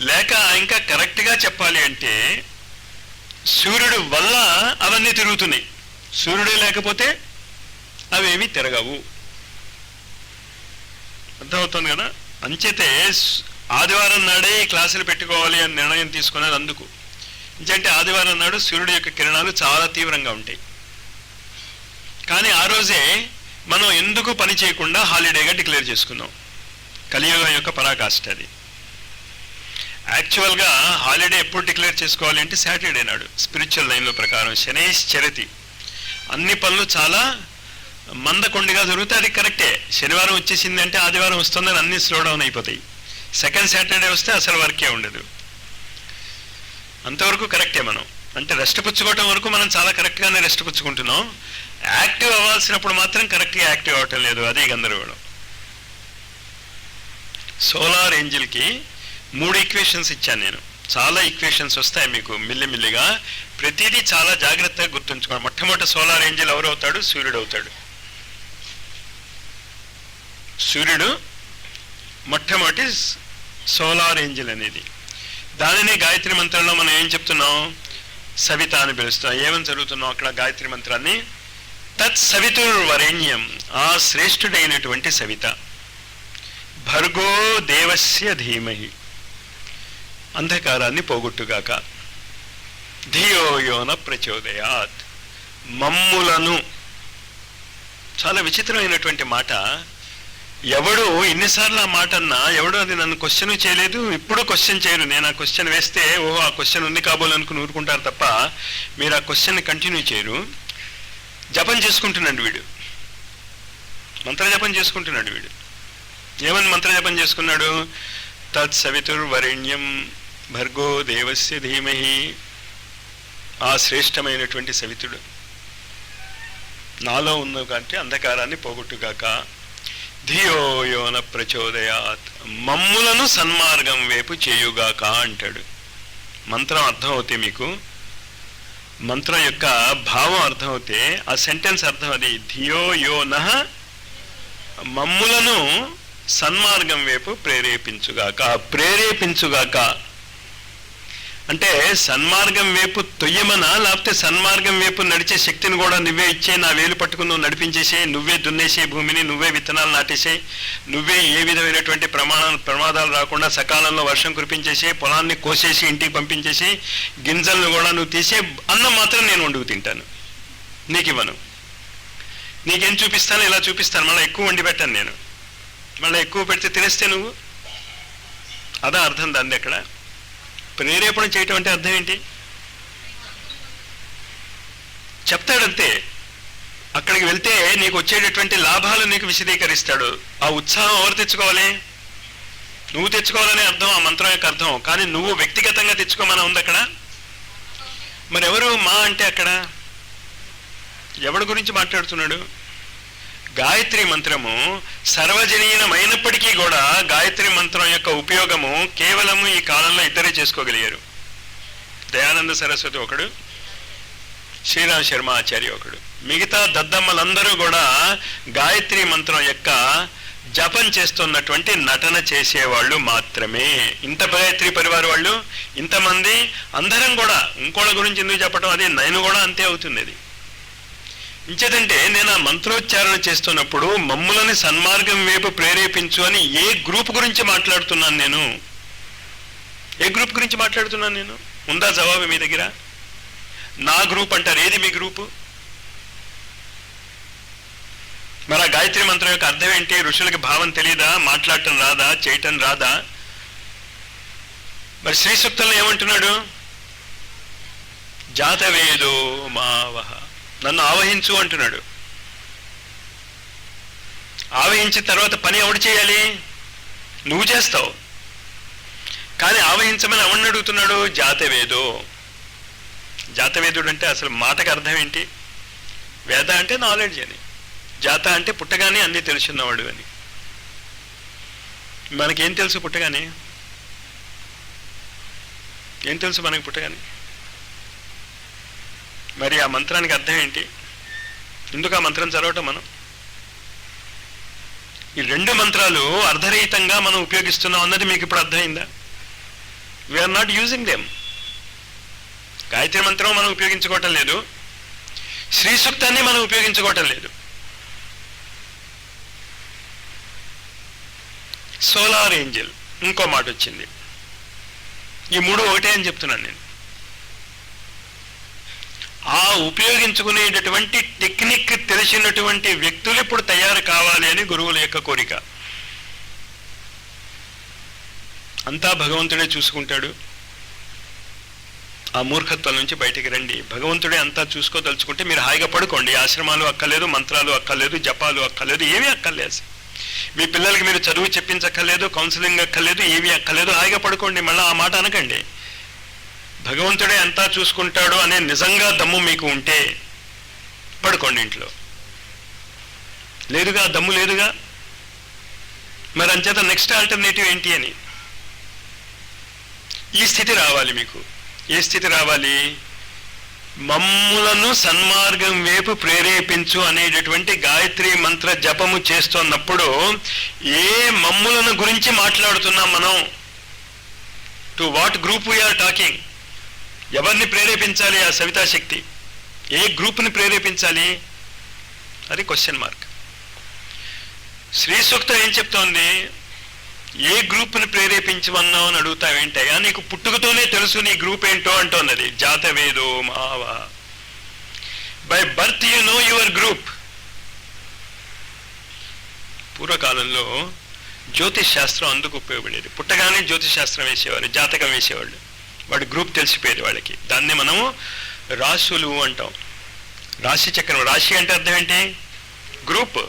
లేక ఇంకా కరెక్ట్గా చెప్పాలి అంటే సూర్యుడి వల్ల అవన్నీ తిరుగుతున్నాయి. సూర్యుడే లేకపోతే అవేమీ తిరగవు. అర్థమవుతుంది కదా? అంచేతే ఆదివారం నాడే ఈ క్లాసులు పెట్టుకోవాలి అని నిర్ణయం తీసుకున్నది అందుకు. ఎందుకంటే ఆదివారం నాడు సూర్యుడి యొక్క కిరణాలు చాలా తీవ్రంగా ఉంటాయి. కానీ ఆ రోజే మనం ఎందుకు పని చేయకుండా హాలిడేగా డిక్లేర్ చేసుకున్నాం. కలియుగం యొక్క పరాకాష్ఠ అది. యాక్చువల్గా హాలిడే ఎప్పుడు డిక్లేర్ చేసుకోవాలి అంటే సాటర్డే నాడు, స్పిరిచువల్ లైన్లో ప్రకారం. శనైశ్చరతి, అన్ని పనులు చాలా మందకొండిగా జరుగుతాయి. అది కరెక్టే. శనివారం వచ్చేసింది అంటే ఆదివారం వస్తుందని అన్ని స్లో డౌన్ అయిపోతాయి. సెకండ్ సాటర్డే వస్తే అసలు వర్కే ఉండదు. అంతవరకు కరెక్టే. మనం అంటే రెస్ట్ పుచ్చుకోవటం వరకు మనం చాలా కరెక్ట్గానే రెస్ట్ పుచ్చుకుంటున్నాం. యాక్టివ్ అవ్వాల్సినప్పుడు మాత్రం కరెక్ట్గా యాక్టివ్ అవ్వటం లేదు. అదే గందరగోళం. సోలార్ ఏంజిల్కి 3 ఈక్వేషన్స్ ఇచ్చాను నేను. చాలా ఈక్వేషన్స్ వస్తాయి మీకు మిల్లిమిల్లిగా. ప్రతిదీ చాలా జాగ్రత్తగా గుర్తుంచుకోండి. మొట్టమొదటి సోలార్ ఏంజిల్ ఎవరు అవుతాడు? సూర్యుడు అవుతాడు. సూర్యుడు మొట్టమొదటి సోలార్ ఏంజిల్ అనేది. దానిని గాయత్రి మంత్రంలో మనం ఏం చెప్తున్నాం? సవిత అని పిలుస్తున్నాం. ఏమని చదువుతున్నాం అక్కడ గాయత్రి మంత్రాన్ని? తత్ సవితుర్వరేణ్యం, ఆ శ్రేష్ఠుడైనటువంటి సవిత. భర్గో దేవస్య ధీమహి, అంధకారాన్ని పోగొట్టుగాక. ధియో యోన ప్రచోదయాత్, మమ్ములను. చాలా విచిత్రమైనటువంటి మాట. ఎవడు ఎన్నిసార్లు ఆ మాట అన్నా, ఎవడు అది నన్ను క్వశ్చన్ చేయలేదు, ఇప్పుడు క్వశ్చన్ చేయరు. నేను ఆ క్వశ్చన్ వేస్తే ఓహో ఆ క్వశ్చన్ ఉంది కాబోలనుకుని ఊరుకుంటారు తప్ప మీరు ఆ క్వశ్చన్ కంటిన్యూ చేయరు. జపం చేసుకుంటున్నాడు వీడు, మంత్రజపం చేసుకుంటున్నాడు వీడు. ఏమని మంత్రజపం చేసుకున్నాడు? తత్ సవితుర్వరేణ్యం భర్గో దేవస్య ధీమహి, ఆ శ్రేష్టమైనటువంటి సవితుడు నాలో ఉన్న కంటే అంధకారాన్ని పోగొట్టుగాక. ధియో యోన ప్రచోదయాత్, మమ్ములను సన్మార్గం వైపు చేయుగాక అంటాడు. మంత్రం అర్థమవుతే మీకు, మంత్రం యొక్క భావం అర్థమవుతే ఆ సెంటెన్స్ అర్థం అది. ధియో యోనః, మమ్ములను సన్మార్గం వైపు ప్రేరేపించుగాక. ప్రేరేపించుగాక అంటే సన్మార్గం వైపు తొయ్యమనా, లేకపోతే సన్మార్గం వైపు నడిచే శక్తిని కూడా నువ్వే ఇచ్చే, నా వేలు పట్టుకుని నువ్వు నడిపించేసే, నువ్వే దున్నేసే భూమిని, నువ్వే విత్తనాలు నాటేసే, నువ్వే ఏ విధమైనటువంటి ప్రమాదాలు రాకుండా సకాలంలో వర్షం కురిపించేసే, పొలాన్ని కోసేసి ఇంటికి పంపించేసి, గింజలను కూడా నువ్వు తీసే అన్నం మాత్రం నేను వండుకు తింటాను, నీకు ఇవ్వను. నీకేం చూపిస్తాను? ఇలా చూపిస్తాను. మళ్ళీ ఎక్కువ వండి పెట్టాను నేను. మళ్ళీ ఎక్కువ పెడితే తినేస్తే నువ్వు. అదా అర్థం దాన్ని. అక్కడ ప్రేరేపణ చేయటం అంటే అర్థం ఏంటి? చెప్తాడంతే. అక్కడికి వెళ్తే నీకు వచ్చేటటువంటి లాభాలు నీకు విశదీకరిస్తాడు. ఆ ఉత్సాహం ఎవరు తెచ్చుకోవాలి? నువ్వు తెచ్చుకోవాలనే అర్థం ఆ మంత్రం యొక్క అర్థం. కానీ నువ్వు వ్యక్తిగతంగా తెచ్చుకోమని ఉంది అక్కడ. మరి ఎవరు మా అంటే అక్కడ ఎవడి గురించి మాట్లాడుతున్నాడు? గాయత్రి మంత్రము సర్వజనీనమైనప్పటికీ కూడా గాయత్రి మంత్రం యొక్క ఉపయోగము కేవలము ఈ కాలంలో ఇద్దరే చేసుకోగలిగారు. దయానంద సరస్వతి ఒకడు, శ్రీరామ్ శర్మ ఆచార్య ఒకడు. మిగతా దద్దమ్మలందరూ కూడా గాయత్రి మంత్రం యొక్క జపం చేస్తున్నటువంటి నటన చేసేవాళ్ళు మాత్రమే. ఇంత గాయత్రి పరివార వాళ్ళు ఇంతమంది అందరం కూడా ఇంకోళ్ళ గురించి ఎందుకు చెప్పడం? అది నేను కూడా అంతే అవుతుంది. అది ఇంచేతంటే నేను ఆ మంత్రోచ్చారణ చేస్తున్నప్పుడు మమ్ములని సన్మార్గం వైపు ప్రేరేపించు అని ఏ గ్రూప్ గురించి మాట్లాడుతున్నాను నేను? ఏ గ్రూప్ గురించి మాట్లాడుతున్నాను నేను? ఉందా జవాబు మీ దగ్గర? నా గ్రూప్ అంటారు. ఏది మీ గ్రూపు? మరి ఆ గాయత్రి మంత్రం యొక్క అర్థం ఏంటి? ఋషులకి భావం తెలియదా? మాట్లాడటం రాదా? చేయటం రాదా? మరి శ్రీ సూక్తంలో ఏమంటున్నాడు? జాతవేదో మావహ, నన్ను ఆవహించు అంటున్నాడు. ఆవహించిన తర్వాత పని ఎవడు చేయాలి? నువ్వు చేస్తావు. కానీ ఆవహించమని ఎవరిని అడుగుతున్నాడు? జాతవేదో. జాతవేదుడు అంటే అసలు మాటకు అర్థం ఏంటి? వేద అంటే నాలెడ్జ్ అని, జాత అంటే పుట్టగానే అన్నీ తెలుసున్నవాడు అని. మనకేం తెలుసు పుట్టగానే? ఏం తెలుసు మనకి పుట్టగానే? మరి ఆ మంత్రానికి అర్థం ఏంటి? ఎందుకు ఆ మంత్రం చదవటం మనం? ఈ రెండు మంత్రాలు అర్ధరహితంగా మనం ఉపయోగిస్తున్నాం అన్నది మీకు ఇప్పుడు అర్థమైందా? We are not using them. Gayatri మంత్రం మనం ఉపయోగించుకోవటం లేదు, శ్రీ సూక్తాన్ని మనం ఉపయోగించుకోవటం లేదు. సోలార్ ఏంజల్, ఇంకో మాట వచ్చింది. ఈ మూడు ఒకటే అని చెప్తున్నాను నేను. ఆ ఉపయోగించుకునేటటువంటి టెక్నిక్ తెలిసినటువంటి వ్యక్తులు ఇప్పుడు తయారు కావాలి అని గురువుల యొక్క కోరిక. అంతా భగవంతుడే చూసుకుంటాడు. ఆ మూర్ఖత్వం నుంచి బయటికి రండి. భగవంతుడే అంతా చూసుకోదలుచుకుంటే మీరు హాయిగా పడుకోండి. ఆశ్రమాలు అక్కర్లేదు, మంత్రాలు అక్కర్లేదు, జపాలు అక్కర్లేదు, ఏమీ అక్కర్లేదు. మీ పిల్లలకి మీరు చదువు చెప్పించక్కర్లేదు, కౌన్సిలింగ్ అక్కర్లేదు, ఏమీ అక్కర్లేదు. హాయిగా పడుకోండి. మళ్ళీ ఆ మాట అనకండి. భగవంతుడే అంతా చూసుకుంటాడు అనే నిజంగా దమ్ము మీకు ఉంటే పడుకోండి ఇంట్లో. లేదుగా, దమ్ము లేదుగా, మరి అంచేత నెక్స్ట్ ఆల్టర్నేటివ్ ఏంటి అని. ఈ స్థితి రావాలి మీకు. ఏ స్థితి రావాలి? మమ్ములను సన్మార్గం వైపు ప్రేరేపించు అనేటటువంటి గాయత్రి మంత్ర జపము చేస్తున్నప్పుడు ఏ మమ్ములను గురించి మాట్లాడుతున్నాం మనం? To what group we are talking? ఎవరిని ప్రేరేపించాలి ఆ సవితాశక్తి? ఏ గ్రూప్ని ప్రేరేపించాలి? అది క్వశ్చన్ మార్క్. శ్రీ సూక్తం ఏం చెప్తోంది? ఏ గ్రూప్ని ప్రేరేపించమన్నావు అని అడుగుతావేంటయ్యా? నీకు పుట్టుకతోనే తెలుసు నీ గ్రూప్ ఏంటో అంటోన్నది. జాతవేదో మావ, by birth you know your group. పూర్వకాలంలో జ్యోతిష్ శాస్త్రం అందుకు ఉపయోగపడేది. పుట్టగానే జ్యోతిష్ శాస్త్రం వేసేవారు, జాతకం వేసేవాళ్ళు. వాడి గ్రూప్ తెలిసిపోయేది వాళ్ళకి. దాన్ని మనము రాశులు అంటాం. రాశి చక్రం. రాశి అంటే అర్థం ఏంటి? గ్రూప్.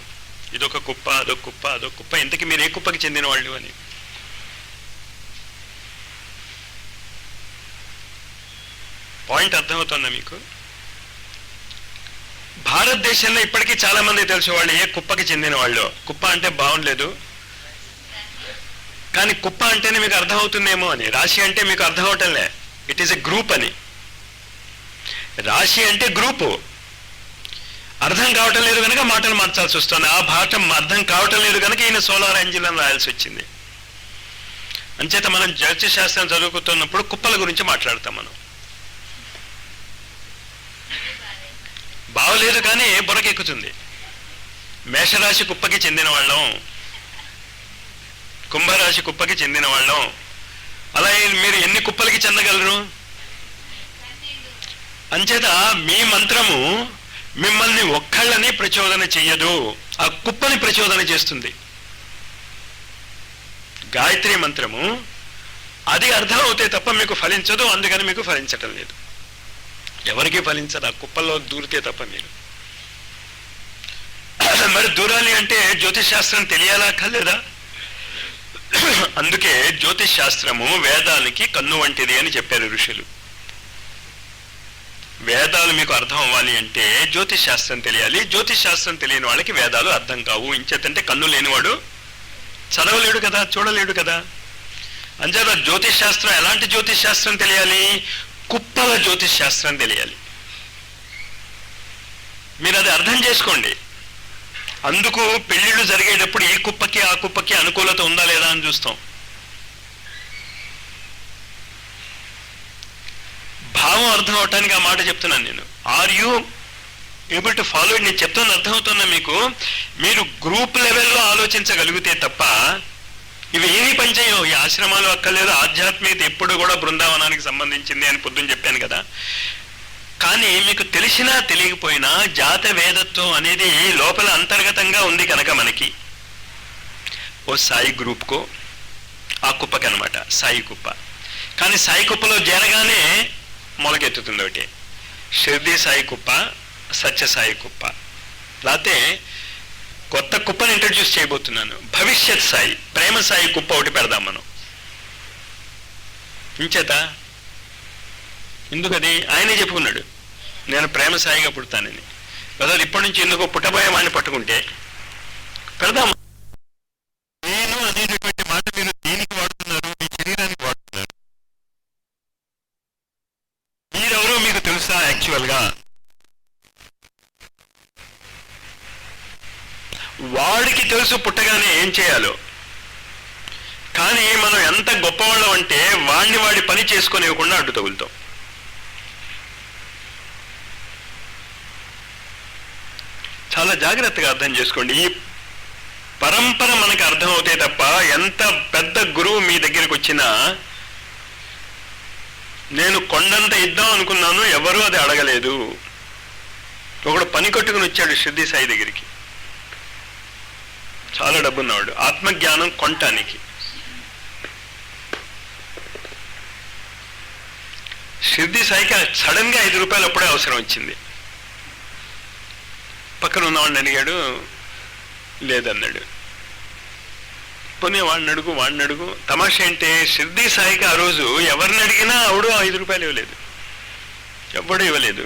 ఇదొక కుప్ప, అదొక కుప్ప, అదొక కుప్ప. ఇంతకీ మీరు ఏ కుప్పకి చెందిన వాళ్ళు అని. పాయింట్ అర్థమవుతుందా మీకు? భారతదేశంలో ఇప్పటికీ చాలా మంది తెలిసే వాళ్ళు ఏ కుప్పకి చెందిన వాళ్ళు. కుప్ప అంటే బాగుండలేదు, కానీ కుప్ప అంటేనే మీకు అర్థమవుతుందేమో అని. రాశి అంటే మీకు అర్థం అవటంలే, ఇట్ ఈస్ ఎ గ్రూప్ అని. రాశి అంటే గ్రూపు. అర్థం కావటం లేదు కనుక మాటలు మార్చాల్సి వస్తుంది. ఆ భాష అర్థం కావటం లేదు కనుక ఈయన సోలార్ ఏంజల్ అని రాయాల్సి వచ్చింది. అంచేత మనం జ్యోతిష్ శాస్త్రం చదువుకుతున్నప్పుడు కుప్పల గురించి మాట్లాడతాం మనం. బాగోలేదు కానీ బురకెక్కుతుంది. మేషరాశి కుప్పకి చెందిన వాళ్ళం, కుంభరాశి కుప్పకి చెందిన వాళ్ళం. అలా మీరు ఎన్ని కుప్పలకి చెందగలరు? అంచేత మీ మంత్రము మిమ్మల్ని ఒక్కళ్ళని ప్రచోదన చెయ్యదు, ఆ కుప్పని ప్రచోదన చేస్తుంది. గాయత్రి మంత్రము అది అర్థం అవుతే తప్ప మీకు ఫలించదు. అందుకని మీకు ఫలించటం లేదు. ఎవరికి ఫలించదు, ఆ కుప్పల్లో దూరితే తప్ప మీరు. మరి దూరాలి అంటే జ్యోతిష్ శాస్త్రం తెలియాలా అక్కర్లేదా? అందుకే జ్యోతిష్ శాస్త్రము వేదానికి కన్ను వంటిది అని చెప్పారు ఋషులు. వేదాలు మీకు అర్థం అవ్వాలి అంటే జ్యోతిష్ శాస్త్రం తెలియాలి. జ్యోతిష్ శాస్త్రం తెలియని వాళ్ళకి వేదాలు అర్థం కావు. ఇంచేతంటే కన్ను లేనివాడు చదవలేడు కదా, చూడలేడు కదా. అంచేత జ్యోతిష్ శాస్త్రం, ఎలాంటి జ్యోతిష్ శాస్త్రం తెలియాలి? కుప్పల జ్యోతిష్ శాస్త్రం తెలియాలి. మీరు అది అర్థం చేసుకోండి. అందుకు పెళ్లిళ్ళు జరిగేటప్పుడు ఈ కుప్పకి ఆ కుప్పకి అనుకూలత ఉందా లేదా అని చూస్తాం. భావం అర్థం అవటానికి ఆ మాట చెప్తున్నాను నేను. Are you able to follow it? నేను చెప్తాను, అర్థమవుతున్నా మీకు? మీరు గ్రూప్ లెవెల్లో ఆలోచించగలిగితే తప్ప ఇవి ఏమీ పనిచేయవు. ఈ ఆశ్రమాలు అక్కర్లేదు. ఆధ్యాత్మికత ఎప్పుడు కూడా బృందావనానికి సంబంధించింది అని పొద్దున్న చెప్పాను కదా. కానీ మీకు తెలిసినా తెలియకపోయినా జాత వేదత్వం అనేది లోపల అంతర్గతంగా ఉంది కనుక మనకి ఓ సాయి గ్రూప్కో, ఆ కుప్పకి అనమాట సాయి కుప్ప. కానీ సాయి కుప్పలో చేరగానే మొలకెత్తుతుంది ఒకటి, షిర్డీ సాయి కుప్ప, సత్య సాయి కుప్ప. లేకపోతే కొత్త కుప్పని ఇంట్రడ్యూస్ చేయబోతున్నాను, భవిష్యత్ సాయి, ప్రేమ సాయి కుప్ప ఒకటి పెడదాం మనం. ఇంచేత ఎందుకది ఆయనే చెప్పుకున్నాడు, నేను ప్రేమ సాయిగా పుడతానని. కదా ఇప్పటి నుంచి ఎందుకో పుట్టబోయే వాడిని పట్టుకుంటే పెడదాం. నేను అనేటటువంటి మాట మీరు దేనికి వాడుతున్నారు? మీ శరీరానికి వాడుతున్నారు. మీరెవరో మీకు తెలుసా? యాక్చువల్గా వాడికి తెలుసు పుట్టగానే ఏం చేయాలో. కానీ మనం ఎంత గొప్పవాళ్ళం అంటే వాడిని వాడి పని చేసుకునివ్వకుండా అడ్డు తగులుతాం. చాలా జాగ్రత్తగా అర్థం చేసుకోండి. ఈ పరంపర మనకు అర్థమవుతే తప్ప ఎంత పెద్ద గురువు మీ దగ్గరికి వచ్చినా, నేను కొండంత ఇద్దాం అనుకున్నాను, ఎవరూ అది అడగలేదు. ఒకడు పని కట్టుకుని వచ్చాడు షిర్డీ సాయి దగ్గరికి, చాలా డబ్బున్నవాడు, ఆత్మజ్ఞానం కొనటానికి. షిర్డీ సాయికి సడన్ గా 5 రూపాయలు అప్పుడే అవసరం వచ్చింది. పక్కన ఉన్నవాడిని అడిగాడు, లేదన్నాడు. పోనీ వాడిని అడుగు. తమాషా ఏంటి, షిర్డీ సాయికి ఆ రోజు ఎవరిని అడిగినా ఆవిడ 5 రూపాయలు ఇవ్వలేదు, ఎవ్వడూ ఇవ్వలేదు.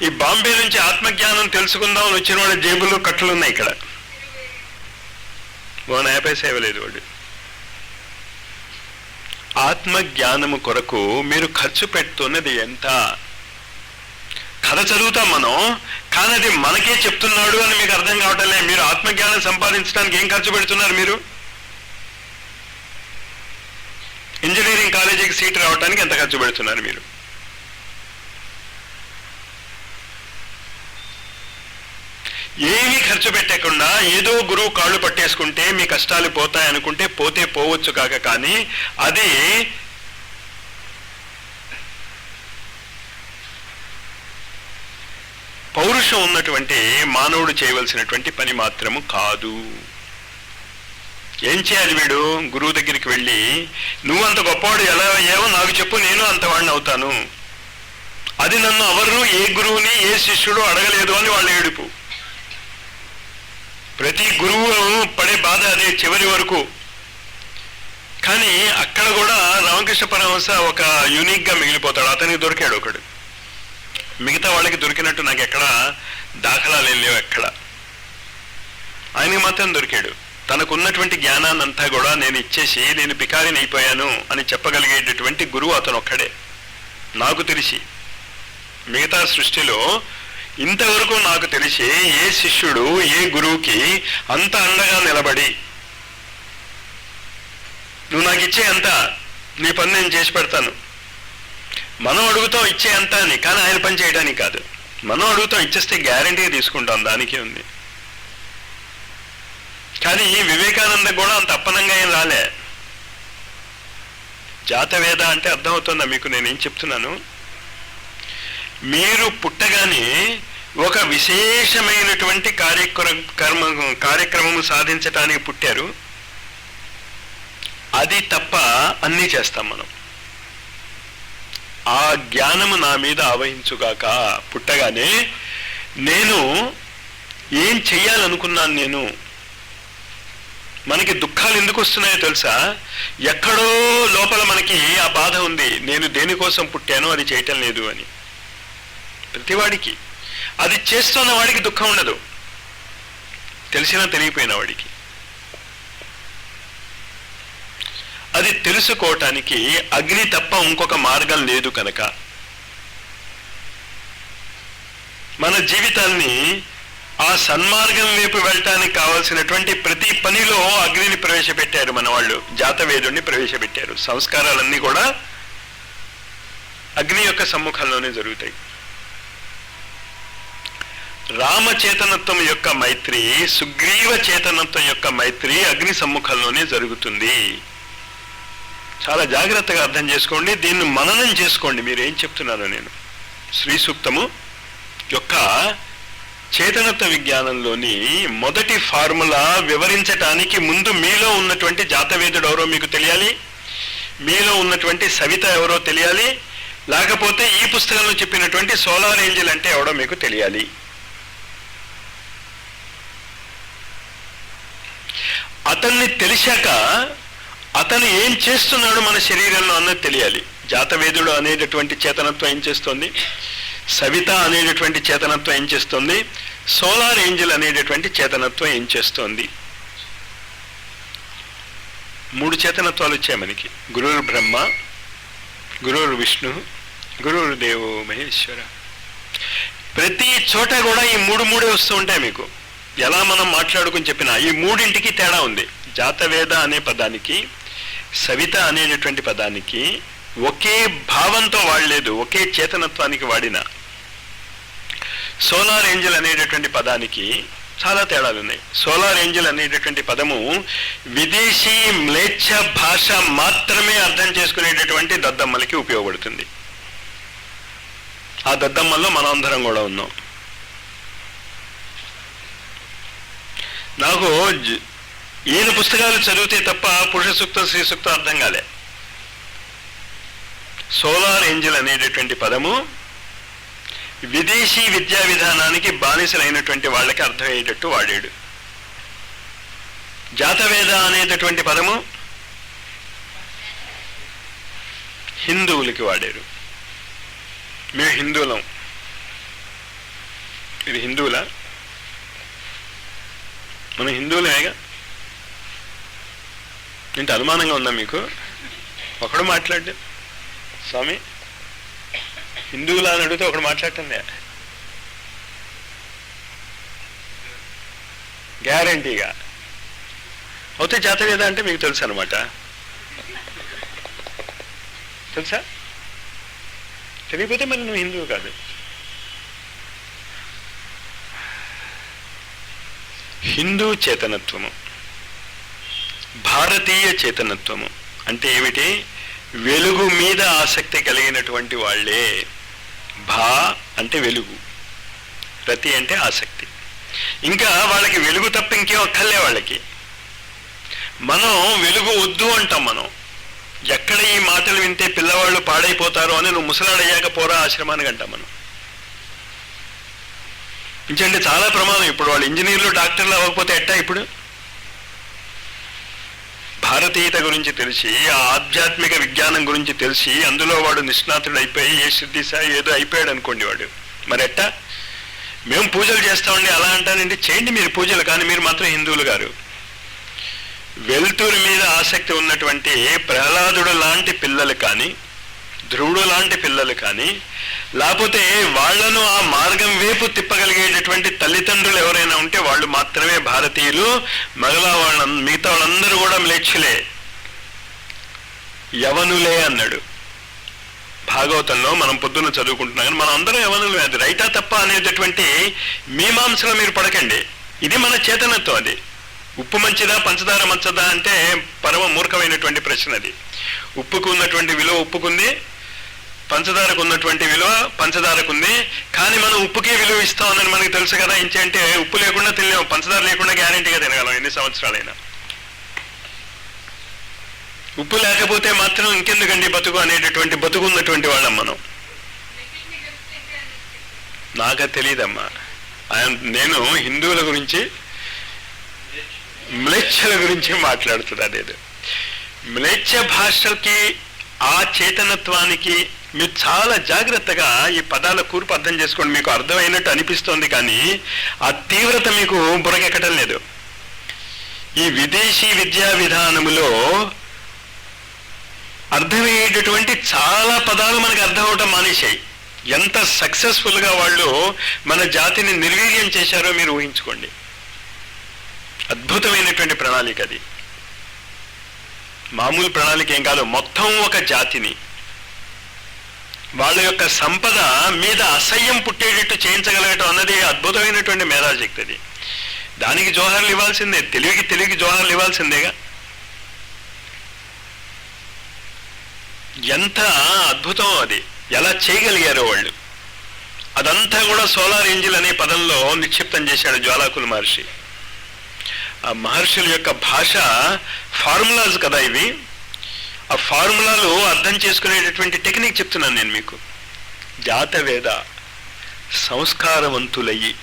ఈ బాంబే నుంచి ఆత్మజ్ఞానం తెలుసుకుందామని వచ్చిన వాడు జేబుల్లో కట్టలు ఉన్నాయి, ఇక్కడ 1 పైసా ఇవ్వలేదు వాడు. ఆత్మజ్ఞానము కొరకు మీరు ఖర్చు పెడుతున్నది ఎంత? కథ చదువుతాం మనం, కానీ అది మనకే చెప్తున్నాడు అని మీకు అర్థం కావటంలే. మీరు ఆత్మజ్ఞానం సంపాదించడానికి ఏం ఖర్చు పెడుతున్నారు? మీరు ఇంజనీరింగ్ కాలేజీకి సీట్ రావడానికి ఎంత ఖర్చు పెడుతున్నారు? మీరు ఏమీ ఖర్చు పెట్టకుండా ఏదో గురువు కాళ్ళు పట్టేసుకుంటే మీ కష్టాలు పోతాయనుకుంటే పోతే పోవచ్చు కాక, కానీ అది పౌరుషం ఉన్నటువంటి మానవుడు చేయవలసినటువంటి పని మాత్రము కాదు. ఏం చేయాలి? వీడు గురువు దగ్గరికి వెళ్ళి, నువ్వంత గొప్పవాడు ఎలా అయ్యావో నాకు చెప్పు, నేను అంతవాడిని అవుతాను. అది నన్ను ఎవరు, ఏ గురువుని, ఏ శిష్యుడు అడగలేదు అని వాళ్ళు ఏడుపు. ప్రతి గురువు పడే బాధ అదే చివరి వరకు. కానీ అక్కడ కూడా రామకృష్ణ పరమహంస ఒక యూనిక్ గా మిగిలిపోతాడు. అతనికి దొరికాడు ఒకడు, మిగతా వాళ్ళకి దొరికినట్టు నాకు ఎక్కడ దాఖలాలు లేవు ఎక్కడ. ఆయనకి మాత్రం దొరికాడు. తనకున్నటువంటి జ్ఞానాన్ని అంతా కూడా నేను ఇచ్చేసి నేను పికారిని అయిపోయాను అని చెప్పగలిగేటటువంటి గురువు అతను ఒక్కడే నాకు తెలిసి. మిగతా సృష్టిలో ఇంతవరకు నాకు తెలిసి ఏ శిష్యుడు ఏ గురువుకి అంత అండగా నిలబడి, నువ్వు నాకు ఇచ్చే అంత, నీ పని నేను చేసి పెడతాను, మనం అడుగుతాం ఇచ్చే అంత అని, కానీ ఆయన పని చేయడానికి కాదు. మనం అడుగుతాం, ఇచ్చేస్తే గ్యారంటీగా తీసుకుంటాం, దానికే ఉంది. కానీ వివేకానంద కూడా అంత అప్పనంగా ఏం రాలే. జాతవేద అంటే అర్థమవుతుందా మీకు నేనేం చెప్తున్నాను? మీరు పుట్టగానే ఒక విశేషమైనటువంటి కార్యక్రమము సాధించటానికి పుట్టారు. అది తప్ప అన్నీ చేస్తాం మనం. ఆ జ్ఞానము నా మీద ఆవహించుగాక. పుట్టగానే నేను ఏం చెయ్యాలనుకున్నాను? నేను మనకి దుఃఖాలు ఎందుకు వస్తున్నాయో తెలుసా? ఎక్కడో లోపల మనకి ఆ బాధ ఉంది, నేను దేనికోసం పుట్టాను అది చేయటం లేదు అని. ప్రతివాడికి అది చేస్తున్న వాడికి దుఃఖం ఉండదు, తెలిసినా తెలియపోయిన వాడికి. అది తెలుసుకోవటానికి అగ్ని తప్ప ఇంకొక మార్గం లేదు కనుక మన జీవితాన్ని ఆ సన్మార్గం వైపు వెళ్ళటానికి కావాల్సినటువంటి ప్రతి పనిలో అగ్నిని ప్రవేశపెట్టారు మన వాళ్ళు. జాతవేదుడిని ప్రవేశపెట్టారు. సంస్కారాలన్నీ కూడా అగ్ని యొక్క సమ్ముఖంలోనే జరుగుతాయి. రామ చేతనత్వం యొక్క మైత్రి, సుగ్రీవ చేతనత్వం యొక్క మైత్రి అగ్ని సమ్ముఖంలోనే జరుగుతుంది. చాలా జాగ్రత్తగా అర్థం చేసుకోండి, దీన్ని మననం చేసుకోండి. మీరు ఏం చెప్తున్నారో నేను శ్రీ సూక్తము యొక్క చేతనత్వ విజ్ఞానంలోని మొదటి ఫార్ములా వివరించటానికి ముందు మీలో ఉన్నటువంటి జాతవేదుడు ఎవరో మీకు తెలియాలి. మీలో ఉన్నటువంటి సవిత ఎవరో తెలియాలి, లేకపోతే ఈ పుస్తకంలో చెప్పినటువంటి సోలార్ ఏంజల్ అంటే ఎవడో మీకు తెలియాలి. అతన్ని తెలిసాక అతను ఏం చేస్తున్నాడు మన శరీరంలో అన్నది తెలియాలి. జాతవేదుడు అనేటటువంటి చేతనత్వం ఏం చేస్తుంది, సవిత అనేటటువంటి చేతనత్వం ఏం చేస్తుంది, సోలార్ ఏంజల్ అనేటటువంటి చేతనత్వం ఏం చేస్తోంది. 3 చేతనత్వాలు వచ్చాయి మనకి. గురుర్ బ్రహ్మ, గురుర్ విష్ణు, గురుర్ దేవో మహేశ్వర. ప్రతి చోట కూడా ఈ 3 వస్తూ ఉంటాయి మీకు. ఎలా మనం మాట్లాడుకుని చెప్పినా ఈ 3ంటికి తేడా ఉంది. జాతవేద అనే పదానికి, సవిత అనేటటువంటి పదానికి ఒకే భావంతో వాడలేదు, ఒకే చేతనత్వానికి వాడిన. సోలార్ ఏంజల్ అనేటటువంటి పదానికి చాలా తేడాలు ఉన్నాయి. సోలార్ ఏంజల్ అనేటటువంటి పదము విదేశీ మ్లేచ్ఛ భాష మాత్రమే అర్థం చేసుకునేటటువంటి దద్దమ్మలకి ఉపయోగపడుతుంది. ఆ దద్దమ్మల్లో మనం అందరం కూడా ఉన్నాం. నాకు ఈయన పుస్తకాలు చదివితే తప్ప పురుష సూక్తం, శ్రీ సూక్తం అర్థం కాలే. సోలార్ ఏంజల్ అనేటటువంటి పదము విదేశీ విద్యా విధానానికి బానిసలైనటువంటి వాళ్ళకి అర్థమయ్యేటట్టు వాడాడు. జాతవేద అనేటటువంటి పదము హిందువులకి వాడారు. మేము హిందువులం. ఇది హిందువులా? మనం హిందువులేగా. ఇంత అనుమానంగా ఉందా మీకు? ఒకడు మాట్లాడు స్వామి, హిందువులా అని అడిగితే ఒకడు మాట్లాడుతుందే గ్యారంటీగా. అయితే జాతవేద అంటే మీకు తెలుసు అనమాట. తెలుసా? తెలియకపోతే మరి నువ్వు హిందువు కాదు. హిందూ చేతనత్వము, భారతీయ చేతనత్వము అంటే ఏమిటి? వెలుగు మీద ఆసక్తి కలిగినటువంటి వాళ్ళే. భా అంటే వెలుగు, రతి అంటే ఆసక్తి. ఇంకా వాళ్ళకి వెలుగు తప్ప ఇంకేం అక్కర్లే వాళ్ళకి. మనం వెలుగు వద్దు అంటాం. మనం ఎక్కడ ఈ మాటలు వింటే పిల్లవాళ్ళు పాడైపోతారో అని నువ్వు ముసలాడయ్యాక పోరా ఆశ్రమానికి అంటాం మనం. ఇంకంటే చాలా ప్రమాదం. ఇప్పుడు వాళ్ళు ఇంజనీర్లు, డాక్టర్లు అవ్వకపోతే ఎట్టా? ఇప్పుడు భారతీయత గురించి తెలిసి, ఆ ఆధ్యాత్మిక విజ్ఞానం గురించి తెలిసి అందులో వాడు నిష్ణాతుడు అయిపోయి ఏ సిద్ధి సాయి ఏదో అయిపోయాడు అనుకోండి వాడు, మరి ఎట్టా? మేము పూజలు చేస్తామండి అలా అంటానండి. చేయండి మీరు పూజలు, కానీ మీరు మాత్రం హిందువులు గారు. వెలుతురు మీద ఆసక్తి ఉన్నటువంటి ప్రహ్లాదుడు లాంటి పిల్లలు కానీ, ధ్రువుడు లాంటి పిల్లలు కానీ, లేకపోతే వాళ్లను ఆ మార్గం వైపు తిప్పగలిగేటటువంటి తల్లిదండ్రులు ఎవరైనా ఉంటే వాళ్ళు మాత్రమే భారతీయులు. మిగతా వాళ్ళందరూ కూడా మ్లేచ్ఛులే, యవనులే అన్నాడు భాగవతంలో. మనం పొద్దున్న చదువుకుంటున్నాం కానీ మనం అందరం యవనులే. అది రైటా తప్ప అనేటటువంటి మీమాంసలో మీరు పడకండి. ఇది మన చేతనత్వం. అది ఉప్పు మంచిదా పంచదార మంచదా అంటే పరమ మూర్ఖమైనటువంటి ప్రశ్న అది. ఉప్పుకు ఉన్నటువంటి విలువ ఉప్పుకుంది, పంచదారకు ఉన్నటువంటి విలువ పంచదారకుంది. కానీ మనం ఉప్పుకే విలువ ఇస్తామని మనకు తెలుసు కదా. ఇంచేంటే ఉప్పు లేకుండా తినలేము, పంచదార లేకుండా గ్యారంటీగా తినగలం ఎన్ని సంవత్సరాలైనా. ఉప్పు లేకపోతే మాత్రం ఇంకెందుకండి బతుకు అనేటటువంటి బతుకు ఉన్నటువంటి వాళ్ళం మనం. నాక తెలియదమ్మా. నేను హిందువుల గురించి, మ్లేచ్ఛల గురించి మాట్లాడుతుంది. అదేదో మ్లేచ్ఛ భాషకి, ఆ చేతనత్వానికి మీరు చాలా జాగ్రత్తగా ఈ పదాల కూర్పు అర్థం చేసుకోండి. మీకు అర్థమైనట్టు అనిపిస్తోంది కానీ ఆ తీవ్రత మీకు బుర్రకెక్కడం లేదు. ఈ విదేశీ విద్యా విధానములో అర్థమయ్యేటటువంటి చాలా పదాలు మనకు అర్థం అవటం మానేశాయి. ఎంత సక్సెస్ఫుల్గా వాళ్ళు మన జాతిని నిర్వీర్యం చేశారో మీరు ఊహించుకోండి. అద్భుతమైనటువంటి ప్రణాళిక అది. మామూలు ప్రణాళిక ఏం కాదు. మొత్తం ఒక జాతిని వాళ్ళ యొక్క సంపద మీద అసహ్యం పుట్టేటట్టు చేయించగలగటం అన్నది అద్భుతమైనటువంటి మేధాశక్తి. అది దానికి జోహార్లు ఇవ్వాల్సిందే, తెలివికి జోహార్లు ఇవ్వాల్సిందేగా. ఎంత అద్భుతం అది, ఎలా చేయగలిగారో వాళ్ళు. అదంతా కూడా సోలార్ ఏంజిల్ అనే పదంలో నిక్షిప్తం చేశాడు జ్వాలాకుల మహర్షి. ఆ మహర్షుల యొక్క భాష ఫార్ములాస్ కదా ఇవి. ఆ ఫార్ములాలు అర్థం చేసుకునేటటువంటి టెక్నిక్ చెప్తున్నాను నేను మీకు. జాతవేద సంస్కారవంతులయ్యి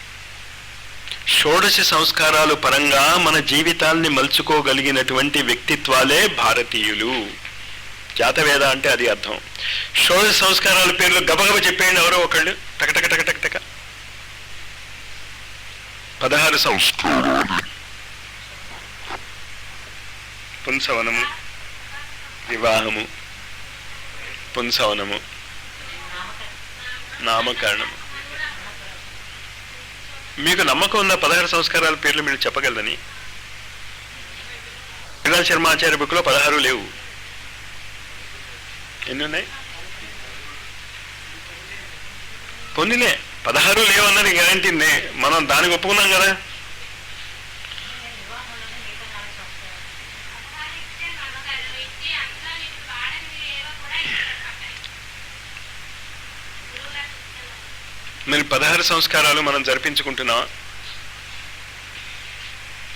షోడశ సంస్కారాలు పరంగా మన జీవితాల్ని మలుచుకోగలిగినటువంటి వ్యక్తిత్వాలే భారతీయులు. జాతవేద అంటే అది అర్థం. షోడశ సంస్కారాల పేర్లు గబగబ చెప్పేయండి ఎవరో ఒకళ్ళు, టక టక టక టక. 16 సంస్కారాలు: పుంసవనము, వివాహము, పుంసవనము, నామకరణము. మీకు నమ్మకం ఉన్న 16 సంస్కారాల పేర్లు మీరు చెప్పగలరని? శ్రీరామ్ శర్మ ఆచార్య బుక్లో 16 లేవు. ఎన్ని ఉన్నాయి? పొందిలే 16 లేవు అన్నది గ్యారంటీనే. మనం దానికి ఒప్పుకున్నాం కదా. మరి 16 సంస్కారాలు మనం జరిపించుకుంటున్నాం.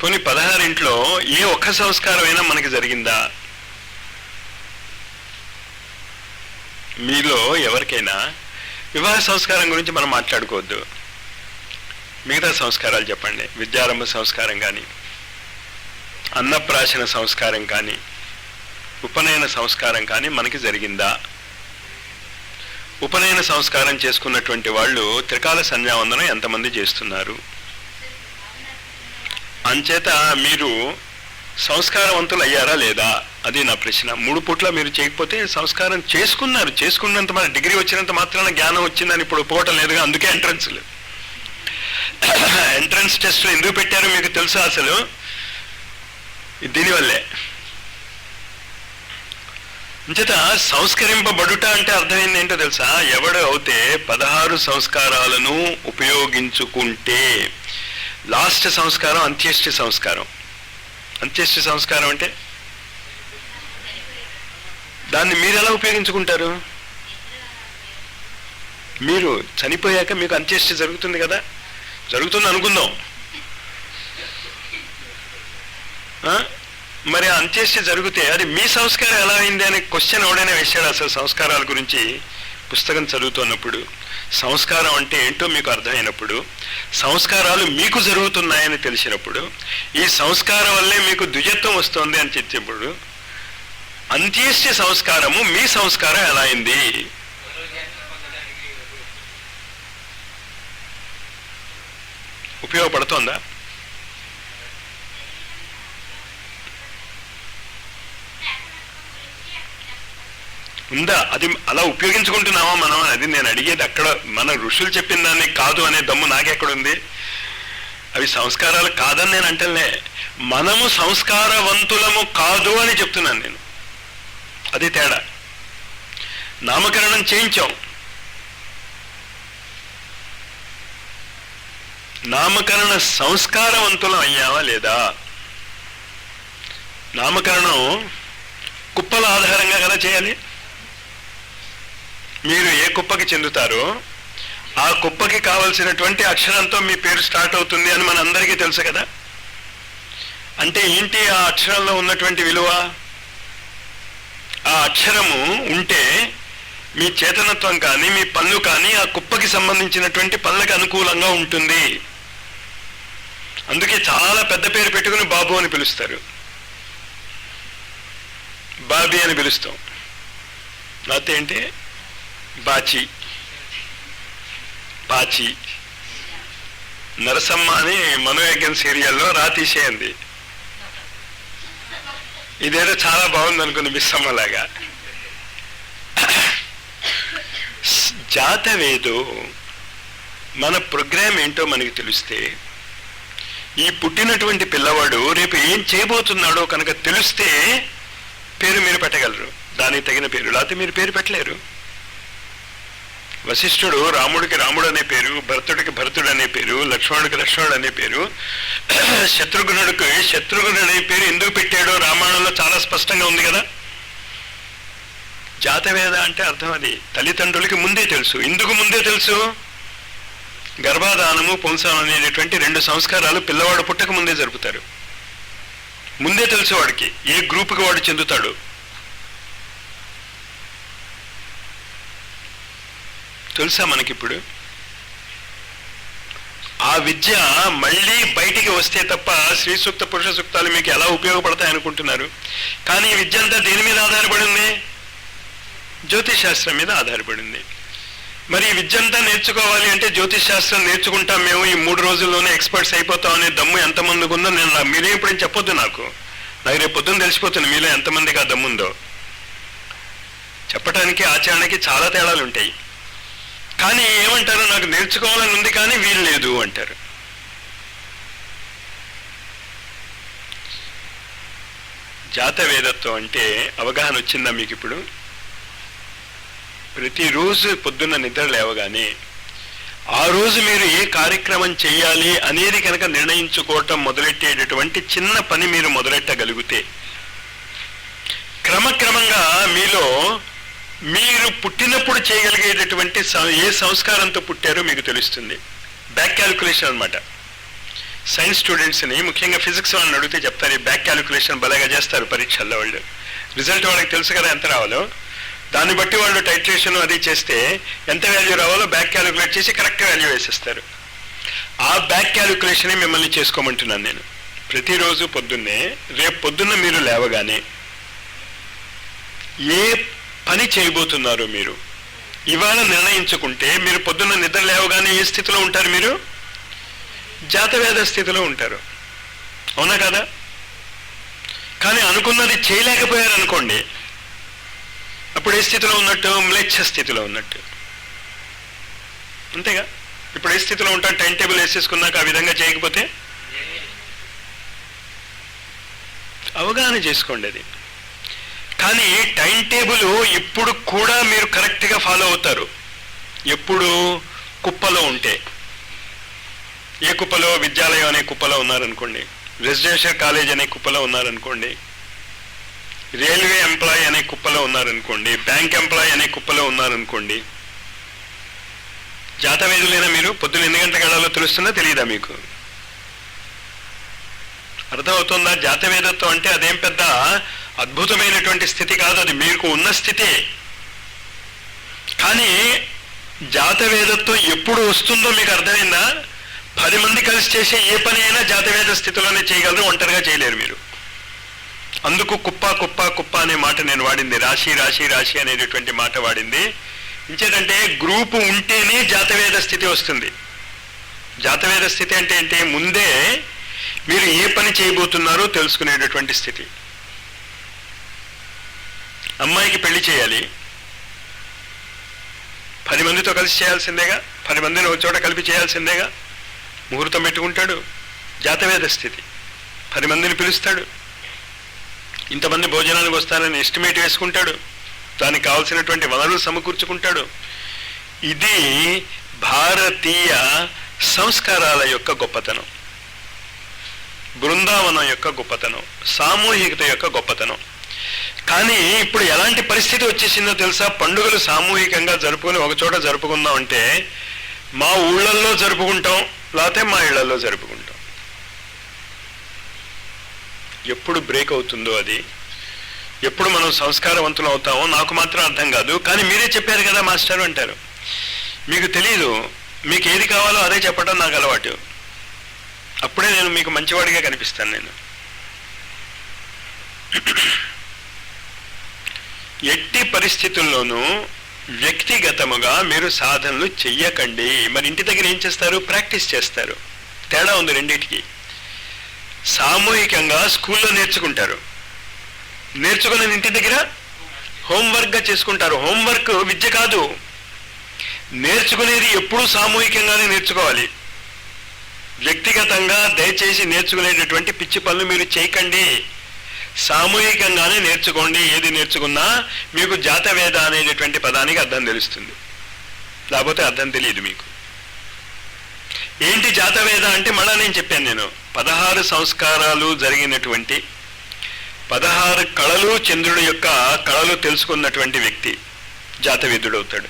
పోనీ 16 ఏ ఒక్క సంస్కారం అయినా మనకి జరిగిందా? మీలో ఎవరికైనా వివాహ సంస్కారం గురించి మనం మాట్లాడుకోవద్దు, మిగతా సంస్కారాలు చెప్పండి. విద్యారంభ సంస్కారం కానీ, అన్నప్రాశన సంస్కారం కానీ, ఉపనయన సంస్కారం కానీ మనకి జరిగిందా? ఉపనయన సంస్కారం చేసుకున్నటువంటి వాళ్ళు త్రికాల సంధ్యావందనం ఎంతమంది చేస్తున్నారు? అంచేత మీరు సంస్కారవంతులు అయ్యారా లేదా అది నా ప్రశ్న. 3 పూట్ల మీరు చేయకపోతే సంస్కారం చేసుకున్నారు. చేసుకున్నంత మన డిగ్రీ వచ్చినంత మాత్రాన జ్ఞానం వచ్చిందని ఇప్పుడు పోవటం లేదుగా. అందుకే ఎంట్రన్స్ టెస్ట్లు ఎందుకు పెట్టారో మీకు తెలుసా? అసలు దీనివల్లే. అంచేత సంస్కరింపబడుట అంటే అర్థమైంది ఏంటో తెలుసా? ఎవడు అయితే 16 సంస్కారాలను ఉపయోగించుకుంటే, లాస్ట్ సంస్కారం అంత్యేష్టి సంస్కారం. అంత్యేష్టి సంస్కారం అంటే దాన్ని మీరు ఎలా ఉపయోగించుకుంటారు? మీరు చనిపోయాక మీకు అంత్యేష్టి జరుగుతుంది కదా, జరుగుతుంది అనుకుందాం. మరి అంత్యేష్టి జరిగితే అది మీ సంస్కారం ఎలా అయింది అనే క్వశ్చన్ ఎవడైనా వేశాడు అసలు సంస్కారాల గురించి పుస్తకం చదువుతున్నప్పుడు? సంస్కారం అంటే ఏంటో మీకు అర్థమైనప్పుడు, సంస్కారాలు మీకు జరుగుతున్నాయని తెలిసినప్పుడు, ఈ సంస్కారం వల్లే మీకు ద్విజత్వం వస్తుంది అని చెప్పినప్పుడు, అంత్యేష్టి సంస్కారము మీ సంస్కారం ఎలా అయింది? ఉపయోగపడుతోందా? ఉందా? అది అలా ఉపయోగించుకుంటున్నామా మనం? అది నేను అడిగేది. అక్కడ మన ఋషులు చెప్పిన దాన్ని కాదు అనే దమ్ము నాకెక్కడుంది? అవి సంస్కారాలు కాదని నేను అంటలే, మనము సంస్కారవంతులము కాదు అని చెప్తున్నాను నేను. అది తేడా. నామకరణం చేయించాం, నామకరణ సంస్కారవంతులం అయ్యావా లేదా? నామకరణం కుప్పల ఆధారంగా కదా చేయాలి. మీరు ఏ కుప్పకి చెందుతారో ఆ కుప్పకి కావలసినటువంటి అక్షరంతో మీ పేరు స్టార్ట్ అవుతుంది అని మన అందరికీ తెలుసు కదా. అంటే ఏంటి ఆ అక్షరంలో ఉన్నటువంటి విలువ? ఆ అక్షరము ఉంటే మీ చేతనత్వం కానీ మీ పన్ను కానీ ఆ కుప్పకి సంబంధించినటువంటి పనులకు అనుకూలంగా ఉంటుంది. అందుకే చాలా పెద్ద పేరు పెట్టుకుని బాబు అని పిలుస్తారు, బాబీ అని పిలుస్తాం. లేకపోతే ఏంటి బాచి, పాచి. నరసమ్మ అని మనోయజ్ఞం సీరియల్లో రాతీసేయండి. ఇదేదో చాలా బాగుంది అనుకుంది మిస్సమ్మలాగా. జాతవేదో మన ప్రోగ్రామ్ ఏంటో మనకి తెలిస్తే, ఈ పుట్టినటువంటి పిల్లవాడు రేపు ఏం చేయబోతున్నాడో కనుక తెలిస్తే పేరు మీరు పెట్టగలరు, దానికి తగిన పేరు. లేకపోతే మీరు పేరు పెట్టలేరు. వశిష్ఠుడు రాముడికి రాముడు అనే పేరు, భరతుడికి భరతుడు అనే పేరు, లక్ష్మణుడికి లక్ష్మణుడు అనే పేరు, శత్రుఘ్నుడికి శత్రుఘ్నుడు అనే పేరు ఎందుకు పెట్టాడో రామాయణంలో చాలా స్పష్టంగా ఉంది కదా. జాతవేద అంటే అర్థం అది. తల్లిదండ్రులకి ముందే తెలుసు. ఎందుకు ముందే తెలుసు? గర్భాధానము పుంసం అనేటువంటి 2 సంస్కారాలు పిల్లవాడు పుట్టక ముందే జరుపుతారు. ముందే తెలుసు వాడికి ఏ గ్రూప్కి వాడు చెందుతాడు. తెలుసా మనకిప్పుడు? ఆ విద్య మళ్ళీ బయటికి వస్తే తప్ప శ్రీ సూక్త పురుష సూక్తాలు మీకు ఎలా ఉపయోగపడతాయి అనుకుంటున్నారు? కానీ ఈ విద్య అంతా దేని మీద ఆధారపడి ఉంది? జ్యోతిష్ శాస్త్రం మీద ఆధారపడింది. మరి ఈ విద్య అంతా నేర్చుకోవాలి అంటే జ్యోతిష్ శాస్త్రం నేర్చుకుంటాం మేము, ఈ 3 రోజుల్లోనే ఎక్స్పర్ట్స్ అయిపోతాం అనే దమ్ము ఎంతమందికి ఉందో మీరే ఇప్పుడు చెప్పొద్దు. నాకు రేపు పొద్దున్న తెలిసిపోతుంది మీలో ఎంతమందికి ఆ దమ్ముందో. చెప్పడానికి ఆచరణకి చాలా తేడాలు ఉంటాయి. కానీ ఏమంటారు, నాకు నేర్చుకోవాలని ఉంది కానీ వీలు లేదు అంటారు. జాతవేదత్వం అంటే అవగాహన వచ్చిందా మీకు ఇప్పుడు? ప్రతిరోజు పొద్దున్న నిద్ర లేవగానే ఆ రోజు మీరు ఏ కార్యక్రమం చేయాలి అనేది కనుక నిర్ణయించుకోవటం మొదలెట్టేటటువంటి చిన్న పని మీరు మొదలెట్టగలిగితే క్రమక్రమంగా మీలో మీరు పుట్టినప్పుడు చేయగలిగేటటువంటి ఏ సంస్కారంతో పుట్టారో మీకు తెలుస్తుంది. బ్యాక్ క్యాలిక్యులేషన్ అనమాట. సైన్స్ స్టూడెంట్స్ని ముఖ్యంగా ఫిజిక్స్ వాళ్ళని అడిగితే చెప్తారు, ఈ బ్యాక్ క్యాలిక్యులేషన్ బలంగా చేస్తారు పరీక్షల్లో. వాళ్ళు రిజల్ట్ వాళ్ళకి తెలుసు కదా ఎంత రావాలో, దాన్ని బట్టి వాళ్ళు టైట్రేషన్ అది చేస్తే ఎంత వాల్యూ రావాలో బ్యాక్ క్యాలిక్యులేట్ చేసి కరెక్ట్ వాల్యూ వేసేస్తారు. ఆ బ్యాక్ క్యాలిక్యులేషనే మిమ్మల్ని చేసుకోమంటున్నాను నేను. ప్రతిరోజు పొద్దున్నే రేపు పొద్దున్న మీరు లేవగానే ఏ పని చేయబోతున్నారు మీరు ఇవాళ నిర్ణయించుకుంటే మీరు పొద్దున్న నిద్ర లేవగానే ఏ స్థితిలో ఉంటారు? మీరు జాతవేద స్థితిలో ఉంటారు. అవునా కదా? కానీ అనుకున్నది చేయలేకపోయారు అనుకోండి, అప్పుడు ఏ స్థితిలో ఉన్నట్టు? మ్లేచ్ఛ స్థితిలో ఉన్నట్టు. అంతేగా? ఇప్పుడు ఏ స్థితిలో ఉంటారు? టైం టేబుల్ వేసేసుకున్నాక ఆ విధంగా చేయకపోతే అవగాహన చేసుకోండి అది. కానీ టైం టేబుల్ ఇప్పుడు కూడా మీరు కరెక్ట్గా ఫాలో అవుతారు ఎప్పుడు? కుప్పలో ఉంటే. ఏ కుప్పలో? విద్యాలయం అనే కుప్పలో ఉన్నారనుకోండి, రెసిడెన్షియల్ కాలేజ్ అనే కుప్పలో ఉన్నారనుకోండి, రైల్వే ఎంప్లాయీ అనే కుప్పలో ఉన్నారనుకోండి, బ్యాంక్ ఎంప్లాయీ అనే కుప్పలో ఉన్నారనుకోండి. జాతవేదులైనా మీరు పొద్దున్న ఎన్ని గంటలకు వెళ్ళాలో తెలుస్తుందా తెలియదా మీకు? అర్థమవుతుందా? జాతవేదత్వం అంటే అదేం పెద్ద అద్భుతమైనటువంటి స్థితి కాదు, అది మీకు ఉన్న స్థితే. కానీ జాతవేదత్వం ఎప్పుడు వస్తుందో మీకు అర్థమైందా? 10 మంది కలిసి చేసే ఏ పని అయినా జాతవేద స్థితిలోనే చేయగలరు, ఒంటరిగా చేయలేరు మీరు. అందుకు కుప్ప కుప్ప కుప్ప అనే మాట నేను వాడింది, రాశి రాశి రాశి అనేటటువంటి మాట వాడింది. ఇంకేంటంటే గ్రూపు ఉంటేనే జాతవేద స్థితి వస్తుంది. జాతవేద స్థితి అంటే ఏంటి? ముందే మీరు ఏ పని చేయబోతున్నారో తెలుసుకునేటటువంటి స్థితి. అమ్మాయికి పెళ్లి చేయాలి, 10 మందితో కలిసి చేయాల్సిందేగా, 10 మందిని ఒక చోట కలిపి చేయాల్సిందేగా. ముహూర్తం పెట్టుకుంటాడు, జాతవేద స్థితి. 10 మందిని పిలుస్తాడు, ఇంతమంది భోజనానికి వస్తారని ఎస్టిమేట్ వేసుకుంటాడు, దానికి కావాల్సినటువంటి వనరులు సమకూర్చుకుంటాడు. ఇది భారతీయ సంస్కారాల యొక్క గొప్పతనం, బృందావనం యొక్క గొప్పతనం, సామూహికత యొక్క గొప్పతనం. కానీ ఇప్పుడు ఎలాంటి పరిస్థితి వచ్చేసిందో తెలుసా? పండుగలు సామూహికంగా జరుపుకొని ఒక చోట జరుపుకుందాం అంటే మా ఊళ్ళల్లో జరుపుకుంటాం, లేకపోతే మా ఇళ్లలో జరుపుకుంటాం. ఎప్పుడు బ్రేక్ అవుతుందో అది, ఎప్పుడు మనం సంస్కారవంతులు అవుతామో నాకు మాత్రం అర్థం కాదు. కానీ మీరే చెప్పారు కదా మాస్టర్ అంటారు. మీకు తెలీదు, మీకు ఏది కావాలో అదే చెప్పడం నాకు అలవాటు. అప్పుడే నేను మీకు మంచివాడిగా కనిపిస్తాను. నేను ఎట్టి పరిస్థితుల్లోనూ వ్యక్తిగతముగా మీరు సాధనలు చెయ్యకండి. మరి ఇంటి దగ్గర ఏం చేస్తారు? ప్రాక్టీస్ చేస్తారు. తేడా ఉంది రెండింటికి. సామూహికంగా స్కూల్లో నేర్చుకుంటారు, నేర్చుకుని ఇంటి దగ్గర హోంవర్క్గా చేసుకుంటారు. హోంవర్క్ విద్య కాదు, నేర్చుకునేది ఎప్పుడూ సామూహికంగానే నేర్చుకోవాలి. వ్యక్తిగతంగా దయచేసి నేర్చుకునేటటువంటి పిచ్చి పనులు మీరు చేయకండి, సామూహికంగానే నేర్చుకోండి. ఏది నేర్చుకున్నా మీకు జాతవేద అనేటటువంటి పదానికి అర్థం తెలుస్తుంది, లేకపోతే అర్థం తెలియదు మీకు. ఏంటి జాతవేద అంటే? మళ్ళా నేను చెప్పాను, నేను 16 సంస్కారాలు జరిగినటువంటి 16 కళలు, చంద్రుడి యొక్క కళలు తెలుసుకున్నటువంటి వ్యక్తి జాతవేదుడవుతాడు.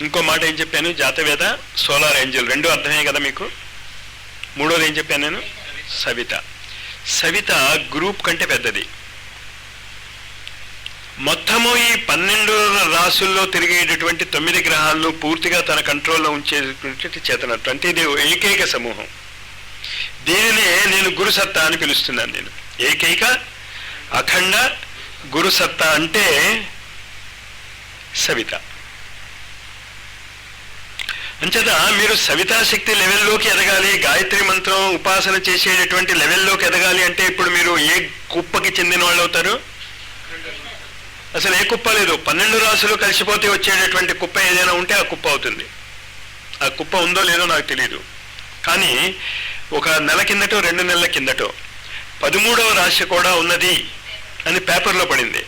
ఇంకో మాట ఏం చెప్పాను? జాతవేద, సోలార్ ఏంజల్, రెండు అర్థమే కదా మీకు. మూడోది ఏం చెప్పాను నేను? సవిత. సవిత గ్రూప్ కంటే పెద్దది. మొత్తము ఈ 12 రాసుల్లో తిరిగేటటువంటి 9 గ్రహాలను పూర్తిగా తన కంట్రోల్లో ఉంచేటటువంటి చేతనత్వం, అంటే ఇది ఏకైక సమూహం. దీనినే నేను గురుసత్తా అని పిలుస్తున్నాను. నేను ఏకైక అఖండ గురుసత్తా అంటే సవిత. అంచేత మీరు సవితాశక్తి లెవెల్లోకి ఎదగాలి, గాయత్రి మంత్రం ఉపాసన చేసేటటువంటి లెవెల్లోకి ఎదగాలి అంటే ఇప్పుడు మీరు ఏ కుప్పకి చెందిన వాళ్ళు అవుతారు? అసలు ఏ కుప్ప లేదు. 12 రాసులు కలిసిపోతే వచ్చేటటువంటి కుప్ప ఏదైనా ఉంటే ఆ కుప్ప అవుతుంది. ఆ కుప్ప ఉందో లేదో నాకు తెలియదు. కానీ ఒక నెల కిందటో 2 నెలల కిందటో 13వ రాశి కూడా ఉన్నది అని పేపర్లో పడింది.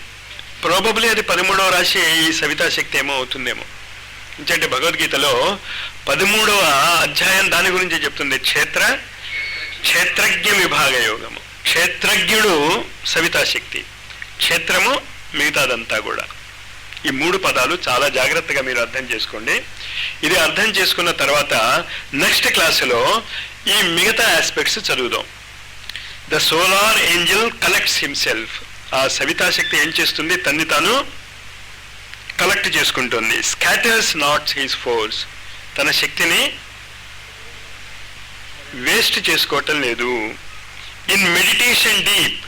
ప్రాబబ్లీ అది 13వ రాశి ఈ సవితాశక్తి ఏమో అవుతుందేమో. ఎందుకంటే భగవద్గీతలో 13వ అధ్యాయం దాని గురించి చెప్తుంది. క్షేత్రజ్ఞ విభాగ యోగము. క్షేత్రజ్ఞుడు సవితాశక్తి, క్షేత్రము మిగతాదంతా కూడా. ఈ 3 పదాలు చాలా జాగ్రత్తగా మీరు అర్థం చేసుకోండి. ఇది అర్థం చేసుకున్న తర్వాత నెక్స్ట్ క్లాసులో ఈ మిగతా ఆస్పెక్ట్స్ చదువుదాం. The solar Angel collects himself. ఆ సవితాశక్తి ఏం చేస్తుంది? తన్ని తాను కలెక్ట్ చేసుకుంటుంది. Scatters not his force. తన శక్తిని వేస్ట్ చేసుకోవటం లేదు. ఇన్ మెడిటేషన్ డీప్,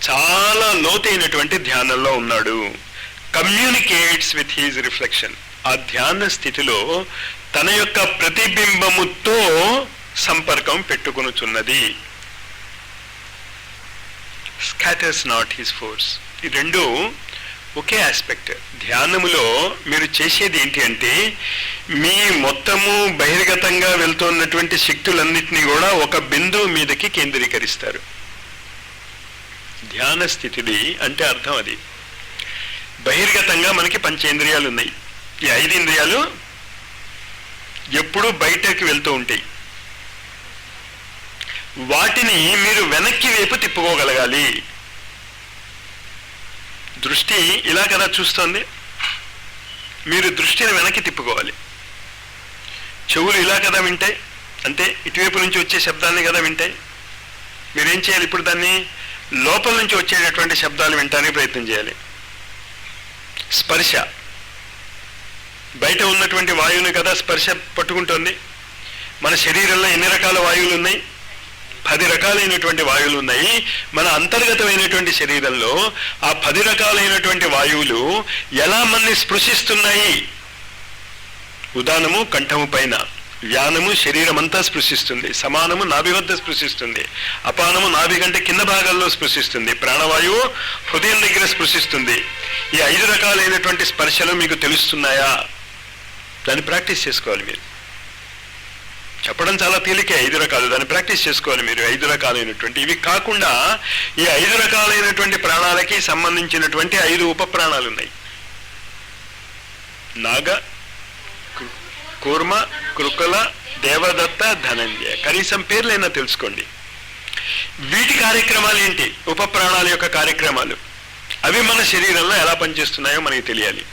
చాలా లోతైనటువంటి ధ్యానంలో ఉన్నాడు. Communicates with his reflection. ఆ ధ్యాన స్థితిలో తన యొక్క ప్రతిబింబముతో సంపర్కం పెట్టుకొనుచున్నది. Scatters not his force. ఈ రెండు ఒకే ఆస్పెక్ట్. ధ్యానములో మీరు చేసేది ఏంటి అంటే మీ మొత్తము బహిర్గతంగా వెళ్తున్నటువంటి శక్తులన్నింటినీ కూడా ఒక బిందువు మీదకి కేంద్రీకరిస్తారు. ధ్యాన స్థితిది అంటే అర్థం అది. బహిర్గతంగా మనకి పంచేంద్రియాలు ఉన్నాయి. ఈ 5 ఇంద్రియాలు ఎప్పుడూ బయటకి వెళ్తూ ఉంటాయి. వాటిని మీరు వెనక్కి వైపు తిప్పుకోగలగాలి. దృష్టి ఇలా కదా చూస్తోంది, మీరు దృష్టిని వెనక్కి తిప్పుకోవాలి. చెవులు ఇలా కదా వింటాయి, అంటే ఇటువైపు నుంచి వచ్చే శబ్దాన్ని కదా వింటాయి. మీరేం చేయాలి? ఇప్పుడు దాన్ని లోపల నుంచి వచ్చేటటువంటి శబ్దాలు వినటానికి ప్రయత్నం చేయాలి. స్పర్శ, బయట ఉన్నటువంటి వాయువుని కదా స్పర్శ పట్టుకుంటోంది. మన శరీరంలో ఎన్ని రకాల వాయువులు ఉన్నాయి? 10 రకాలైనటువంటి వాయువులు ఉన్నాయి. మన అంతర్గతమైనటువంటి శరీరంలో ఆ 10 రకాలైనటువంటి వాయువులు ఎలా మనని స్పృశిస్తున్నాయి? ఉదానము కంఠము పైన, వ్యానము శరీరం అంతా స్పృశిస్తుంది, సమానము నాభి వద్ద స్పృశిస్తుంది, అపానము నాభి కంటే కింద భాగాల్లో స్పృశిస్తుంది, ప్రాణవాయువు హృదయం దగ్గర స్పృశిస్తుంది. ఈ 5 రకాలైనటువంటి స్పర్శలు మీకు తెలుస్తున్నాయా? దాన్ని ప్రాక్టీస్ చేసుకోవాలి. మీరు చెప్పడం చాలా తేలికే, 5 రకాలు, దాన్ని ప్రాక్టీస్ చేసుకోవాలి మీరు. 5 రకాలైనటువంటి ఇవి కాకుండా ఈ 5 రకాలైనటువంటి ప్రాణాలకి సంబంధించినటువంటి 5 ఉప ప్రాణాలు ఉన్నాయి. నాగ, కూర్మ, కృకల, దేవదత్త, ధనంజయ. కనీసం పేర్లైనా తెలుసుకోండి. వీటి కార్యక్రమాలు ఏంటి? ఉప ప్రాణాల యొక్క కార్యక్రమాలు. అవి మన శరీరంలో ఎలా పనిచేస్తున్నాయో మనకి తెలియాలి.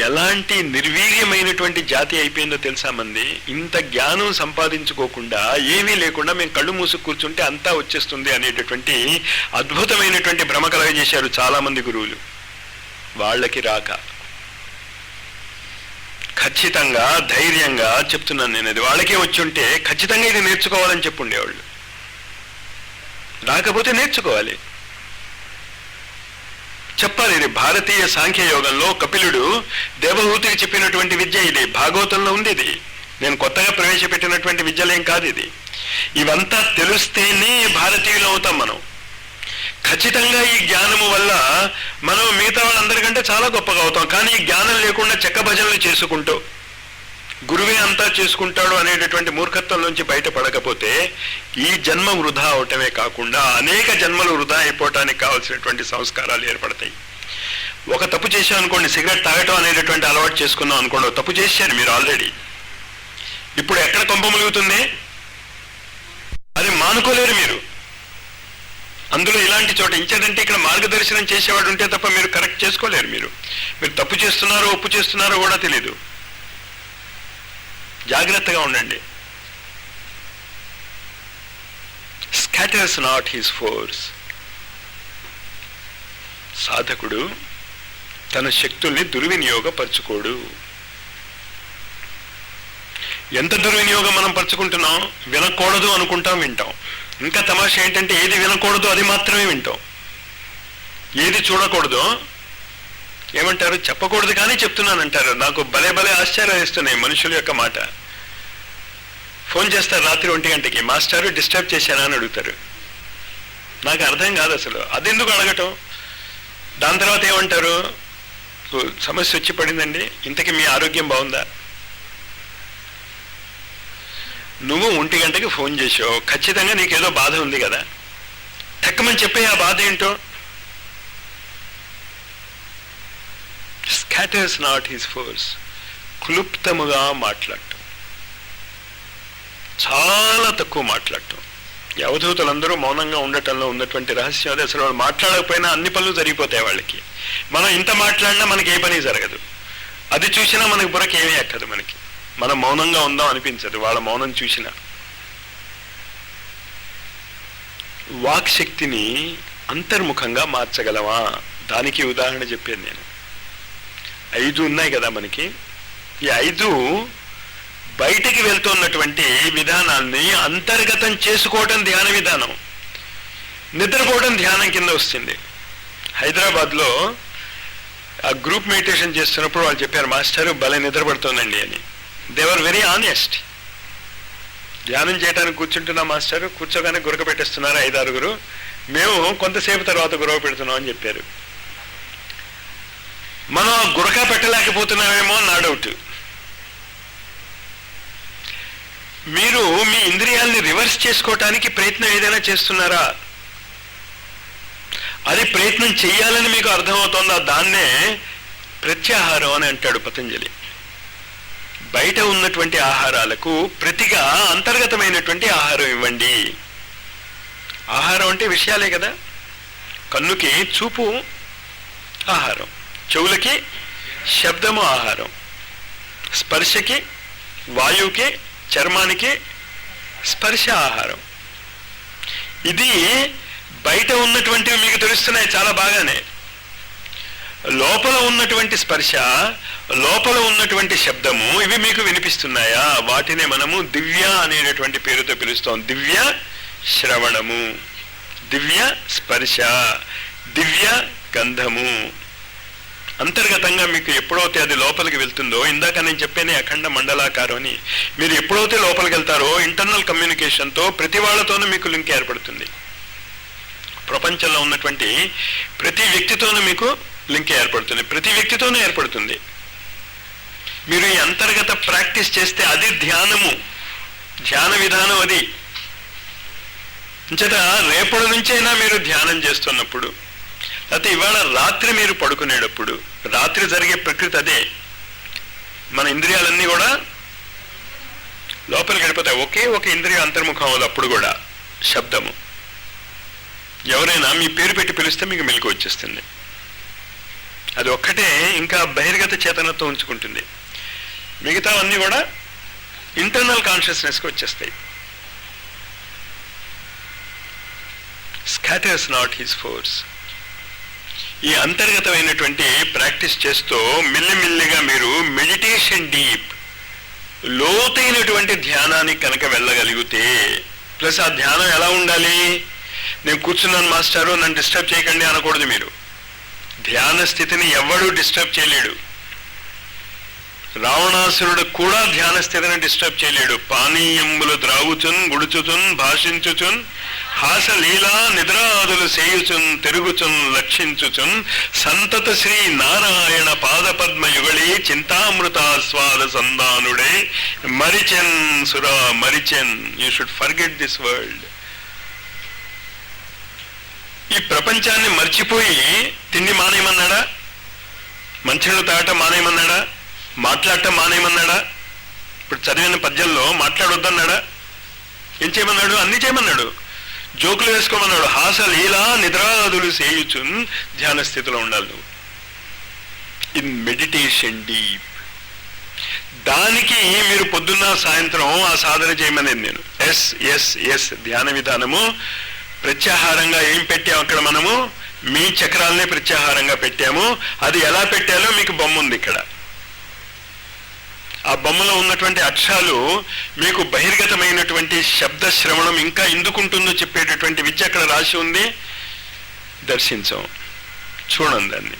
ఎలాంటి నిర్వీర్యమైనటువంటి జాతి అయిపోయిందో తెలుసా మంది? ఇంత జ్ఞానం సంపాదించుకోకుండా, ఏమీ లేకుండా మేము కళ్ళు మూసుకు కూర్చుంటే అంతా వచ్చేస్తుంది అనేటటువంటి అద్భుతమైనటువంటి భ్రమ కలగజేశారు చాలా మంది గురువులు. వాళ్ళకి రాక ఖచ్చితంగా ధైర్యంగా చెప్తున్నాను నేను, అది వాళ్ళకే వచ్చి ఉంటే ఖచ్చితంగా ఇది నేర్చుకోవాలని చెప్పుండేవాళ్ళు. రాకపోతే నేర్చుకోవాలి, చెప్పాలి. ఇది భారతీయ సాంఖ్యయోగంలో కపిలుడు దేవహూతికి చెప్పినటువంటి విద్య ఇది. భాగవతంలో ఉంది ఇది. నేను కొత్తగా ప్రవేశపెట్టినటువంటి విద్యలేం కాదు ఇది. ఇవంతా తెలిస్తేనే భారతీయులు అవుతాం మనం. ఖచ్చితంగా ఈ జ్ఞానము వల్ల మనం మిగతా వాళ్ళందరికంటే చాలా గొప్పగా అవుతాం. కానీ ఈ జ్ఞానం లేకుండా చెక్క భజనలు చేసుకుంటూ గురువే అంతా చేసుకుంటాడు అనేటటువంటి మూర్ఖత్వంలోంచి బయటపడకపోతే ఈ జన్మ వృధా అవటమే కాకుండా అనేక జన్మలు వృధా అయిపోవటానికి కావాల్సినటువంటి సంస్కారాలు ఏర్పడతాయి. ఒక తప్పు చేశాం అనుకోండి, సిగరెట్ తాగటం అనేటటువంటి అలవాటు చేసుకున్నాం అనుకోండి, తప్పు చేశారు మీరు ఆల్రెడీ. ఇప్పుడు ఎక్కడ కొంప ములుగుతుంది? అది మానుకోలేరు మీరు. అందులో ఇలాంటి చోట ఇంచేదంటే ఇక్కడ మార్గదర్శనం చేసేవాడు ఉంటే తప్ప మీరు కరెక్ట్ చేసుకోలేరు. మీరు తప్పు చేస్తున్నారో ఒప్పు చేస్తున్నారో కూడా తెలీదు. జాగ్రత్తగా ఉండండి. Scatters not his force. సాధకుడు తన శక్తుల్ని దుర్వినియోగపరచుకోడు. ఎంత దుర్వినియోగం మనం పరుచుకుంటున్నాం? వినకూడదు అనుకుంటాం, వింటాం. ఇంకా తమాషా ఏంటంటే ఏది వినకూడదు అది మాత్రమే వింటాం. ఏది చూడకూడదు ఏమంటారు? చెప్పకూడదు కానీ చెప్తున్నానంటారు. నాకు భలే భలే ఆశ్చర్యం వేస్తున్నాయి మనుషుల యొక్క మాట. ఫోన్ చేస్తారు రాత్రి 1 గంటకి, మాస్టారు డిస్టర్బ్ చేశానా అని అడుగుతారు. నాకు అర్థం కాదు అసలు, అదెందుకు అడగటం? దాని తర్వాత ఏమంటారు? సమస్య వచ్చి పడిందండి, ఇంతకీ మీ ఆరోగ్యం బాగుందా? నువ్వు 1 గంటకి ఫోన్ చేసావు, ఖచ్చితంగా నీకేదో బాధ ఉంది కదా, తక్కమని చెప్పే ఆ బాధ ఏంటో. Scatters not his force. క్లుప్తముగా మాట్లాడటం, చాలా తక్కువ మాట్లాడటం. ఈ అవధూతులందరూ మౌనంగా ఉండటంలో ఉన్నటువంటి రహస్యం అది. అసలు వాళ్ళు మాట్లాడకపోయినా అన్ని పనులు జరిగిపోతాయి వాళ్ళకి. మనం ఇంత మాట్లాడినా మనకి ఏ పని జరగదు, అది చూసినా మనకి బుర్రకి ఏమీ ఎక్కదు. మనకి మనం మౌనంగా ఉందాం అనిపించదు వాళ్ళ మౌనం చూసినా. వాక్ శక్తిని అంతర్ముఖంగా మార్చగలమా? దానికి ఉదాహరణ చెప్పాను నేను. 5 ఉన్నాయి కదా మనకి. ఈ 5 బయటికి వెళ్తున్నటువంటి విధానాన్ని అంతర్గతం చేసుకోవటం ధ్యాన విధానం. నిద్రపోవడం ధ్యానం కింద వస్తుంది. హైదరాబాద్లో ఆ గ్రూప్ మెడిటేషన్ చేస్తున్నప్పుడు వాళ్ళు చెప్పారు, మాస్టారు భలే నిద్రపడుతోందండి అని. They were very honest. ధ్యానం చేయడానికి కూర్చుంటున్నా మాస్టారు, కూర్చోగానే గురక పెట్టేస్తున్నారు 5-6. మేము కొంతసేపు తర్వాత గురక పెడుతున్నాం అని చెప్పారు. మనం గురక పెట్టలేకపోతున్నామేమో నా డౌట్. మీరు మీ ఇంద్రియాలని రివర్స్ చేసుకోవటానికి ప్రయత్నం ఏదైనా చేస్తున్నారా? అది ప్రయత్నం చెయ్యాలని మీకు అర్థమవుతోందా? దాన్నే ప్రత్యాహారం అని అంటాడు పతంజలి. బయట ఉన్నటువంటి ఆహారాలకు ప్రతిగా అంతర్గతమైనటువంటి ఆహారం ఇవ్వండి. ఆహారం అంటే విషయాలే కదా. కన్నుకి చూపు ఆహారం, చెవులకి శబ్దము ఆహారం, స్పర్శకి వాయువుకి, చర్మానికి స్పర్శ ఆహారం. ఇది బయట ఉన్నటువంటివి మీకు తెలుస్తున్నాయి చాలా బాగానే. లోపల ఉన్నటువంటి స్పర్శ, లోపల ఉన్నటువంటి శబ్దము ఇవి మీకు వినిపిస్తున్నాయా? వాటినే మనము దివ్య అనేటటువంటి పేరుతో పిలుస్తాం. దివ్య శ్రవణము, దివ్య స్పర్శ, దివ్య గంధము. అంతర్గతంగా మీకు ఎప్పుడైతే అది లోపలికి వెళ్తుందో, ఇందాక నేను చెప్పానే అఖండ మండలాకారం అని, మీరు ఎప్పుడైతే లోపలికి వెళ్తారో ఇంటర్నల్ కమ్యూనికేషన్తో ప్రతి వాళ్ళతోనూ మీకు లింక్ ఏర్పడుతుంది. ప్రపంచంలో ఉన్నటువంటి ప్రతి వ్యక్తితోనూ మీకు లింక్ ఏర్పడుతుంది, ప్రతి వ్యక్తితోనూ ఏర్పడుతుంది. మీరు ఈ అంతర్గత ప్రాక్టీస్ చేస్తే అది ధ్యానము, ధ్యాన విధానం అది. అంచేత రేపటి నుంచైనా మీరు ధ్యానం చేస్తున్నప్పుడు, అయితే ఇవాళ రాత్రి మీరు పడుకునేటప్పుడు, రాత్రి జరిగే ప్రకృతి అదే. మన ఇంద్రియాలన్నీ కూడా లోపలికి వెళ్ళిపోతాయి. ఒకే ఒక ఇంద్రియ అంతర్ముఖం అవ్వదు. అప్పుడు కూడా శబ్దము. ఎవరైనా మీ పేరు పెట్టి పిలిస్తే మీకు మెలకు వచ్చేస్తుంది. అది ఒక్కటే ఇంకా బహిర్గత చేతనతో ఉంచుకుంటుంది. మిగతావన్నీ కూడా ఇంటర్నల్ కాన్షియస్నెస్కి వచ్చేస్తాయి. Scatters not his force. ఈ అంతర్గతమైనటువంటి ప్రాక్టీస్ చేస్తూ మెల్లిమెల్లిగా మీరు మెడిటేషన్ డీప్, లోతైనటువంటి ధ్యానానికి కనుక వెళ్ళగలిగితే, ప్లస్ ఆ ధ్యానం ఎలా ఉండాలి? నేను కూర్చున్నాను మాస్టారు నన్ను డిస్టర్బ్ చేయకండి అనకూడదు. మీరు ధ్యాన స్థితిని ఎవడూ డిస్టర్బ్ చేయలేడు. రావణాసురుడు కూడా ధ్యాన స్థితిని డిస్టర్బ్ చేయలేడు. పానీయంబులు ద్రావుచున్, గుడుచుచున్, భాషించుచున్, హాసలీలా నిద్రాదులు సేయుచున్, తిరుగుచున్, లక్షించుచున్, సంతత శ్రీ నారాయణ పాదపద్మ యుగళి చింతామృతాస్వాద సందానుడే మరిచెన్ సురా మరిచెన్. You should forget this world. ఈ ప్రపంచాన్ని మర్చిపోయి తిండి మానేయమన్నాడా? మంచినీళ్ళు తాగటం మానేయమన్నాడా? మాట్లాడటం మానేయమన్నాడా? ఇప్పుడు చదివిన పద్యంలో మాట్లాడొద్దన్నాడా? ఏం చేయమన్నాడు? అన్ని చేయమన్నాడు. జోకులు వేసుకోమన్నాడు. హాసలీలా నిద్రాదులు సేయుచున్, ధ్యాన స్థితిలో ఉండాలి నువ్వు. In meditation deep. దానికి మీరు పొద్దున్న సాయంత్రం ఆ సాధన చేయమనేది నేను. ఎస్ ధ్యాన విధానము. ప్రత్యాహారంగా ఏం పెట్టాం అక్కడ మనము? మీ చక్రాలనే ప్రత్యాహారంగా పెట్టాము. అది ఎలా పెట్టాలో మీకు బొమ్మ ఉంది ఇక్కడ. ఆ బొమ్మలో ఉన్నటువంటి అక్షరాలు మీకు బహిర్గతమైనటువంటి శబ్ద శ్రవణం ఇంకా ఎందుకుంటుందో చెప్పేటటువంటి విద్య అక్కడ రాసి ఉంది. దర్శించం, చూడండి దాన్ని,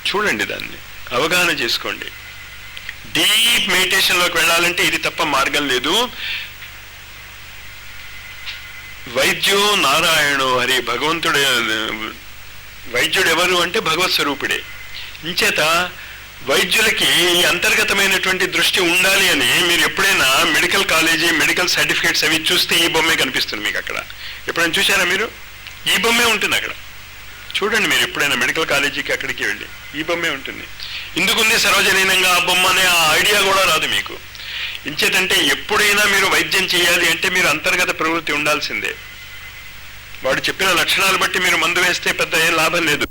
చూడండి దాన్ని, అవగాహన చేసుకోండి. డీప్ మెడిటేషన్లోకి వెళ్ళాలంటే ఇది తప్ప మార్గం లేదు. వైద్యో నారాయణో హరి, భగవంతుడు. వైద్యుడు ఎవరు అంటే భగవత్ స్వరూపుడే. ఇంచేత వైద్యులకి ఈ అంతర్గతమైనటువంటి దృష్టి ఉండాలి అని మీరు ఎప్పుడైనా మెడికల్ కాలేజీ మెడికల్ సర్టిఫికేట్స్ అవి చూస్తే ఈ బొమ్మే కనిపిస్తుంది మీకు అక్కడ. ఎప్పుడైనా చూసారా మీరు? ఈ బొమ్మే ఉంటుంది అక్కడ. చూడండి మీరు ఎప్పుడైనా మెడికల్ కాలేజీకి అక్కడికి వెళ్ళి ఈ బొమ్మే ఉంటుంది. ఇందుకుంది సర్వజనీనంగా ఆ బొమ్మ అనే ఆ ఐడియా కూడా రాదు మీకు. ఇంచేతంటే ఎప్పుడైనా మీరు వైద్యం చేయాలి అంటే మీరు అంతర్గత ప్రవృత్తి ఉండాల్సిందే. వాడు చెప్పిన లక్షణాలు బట్టి మీరు మందు వేస్తే పెద్ద ఏం లాభం లేదు.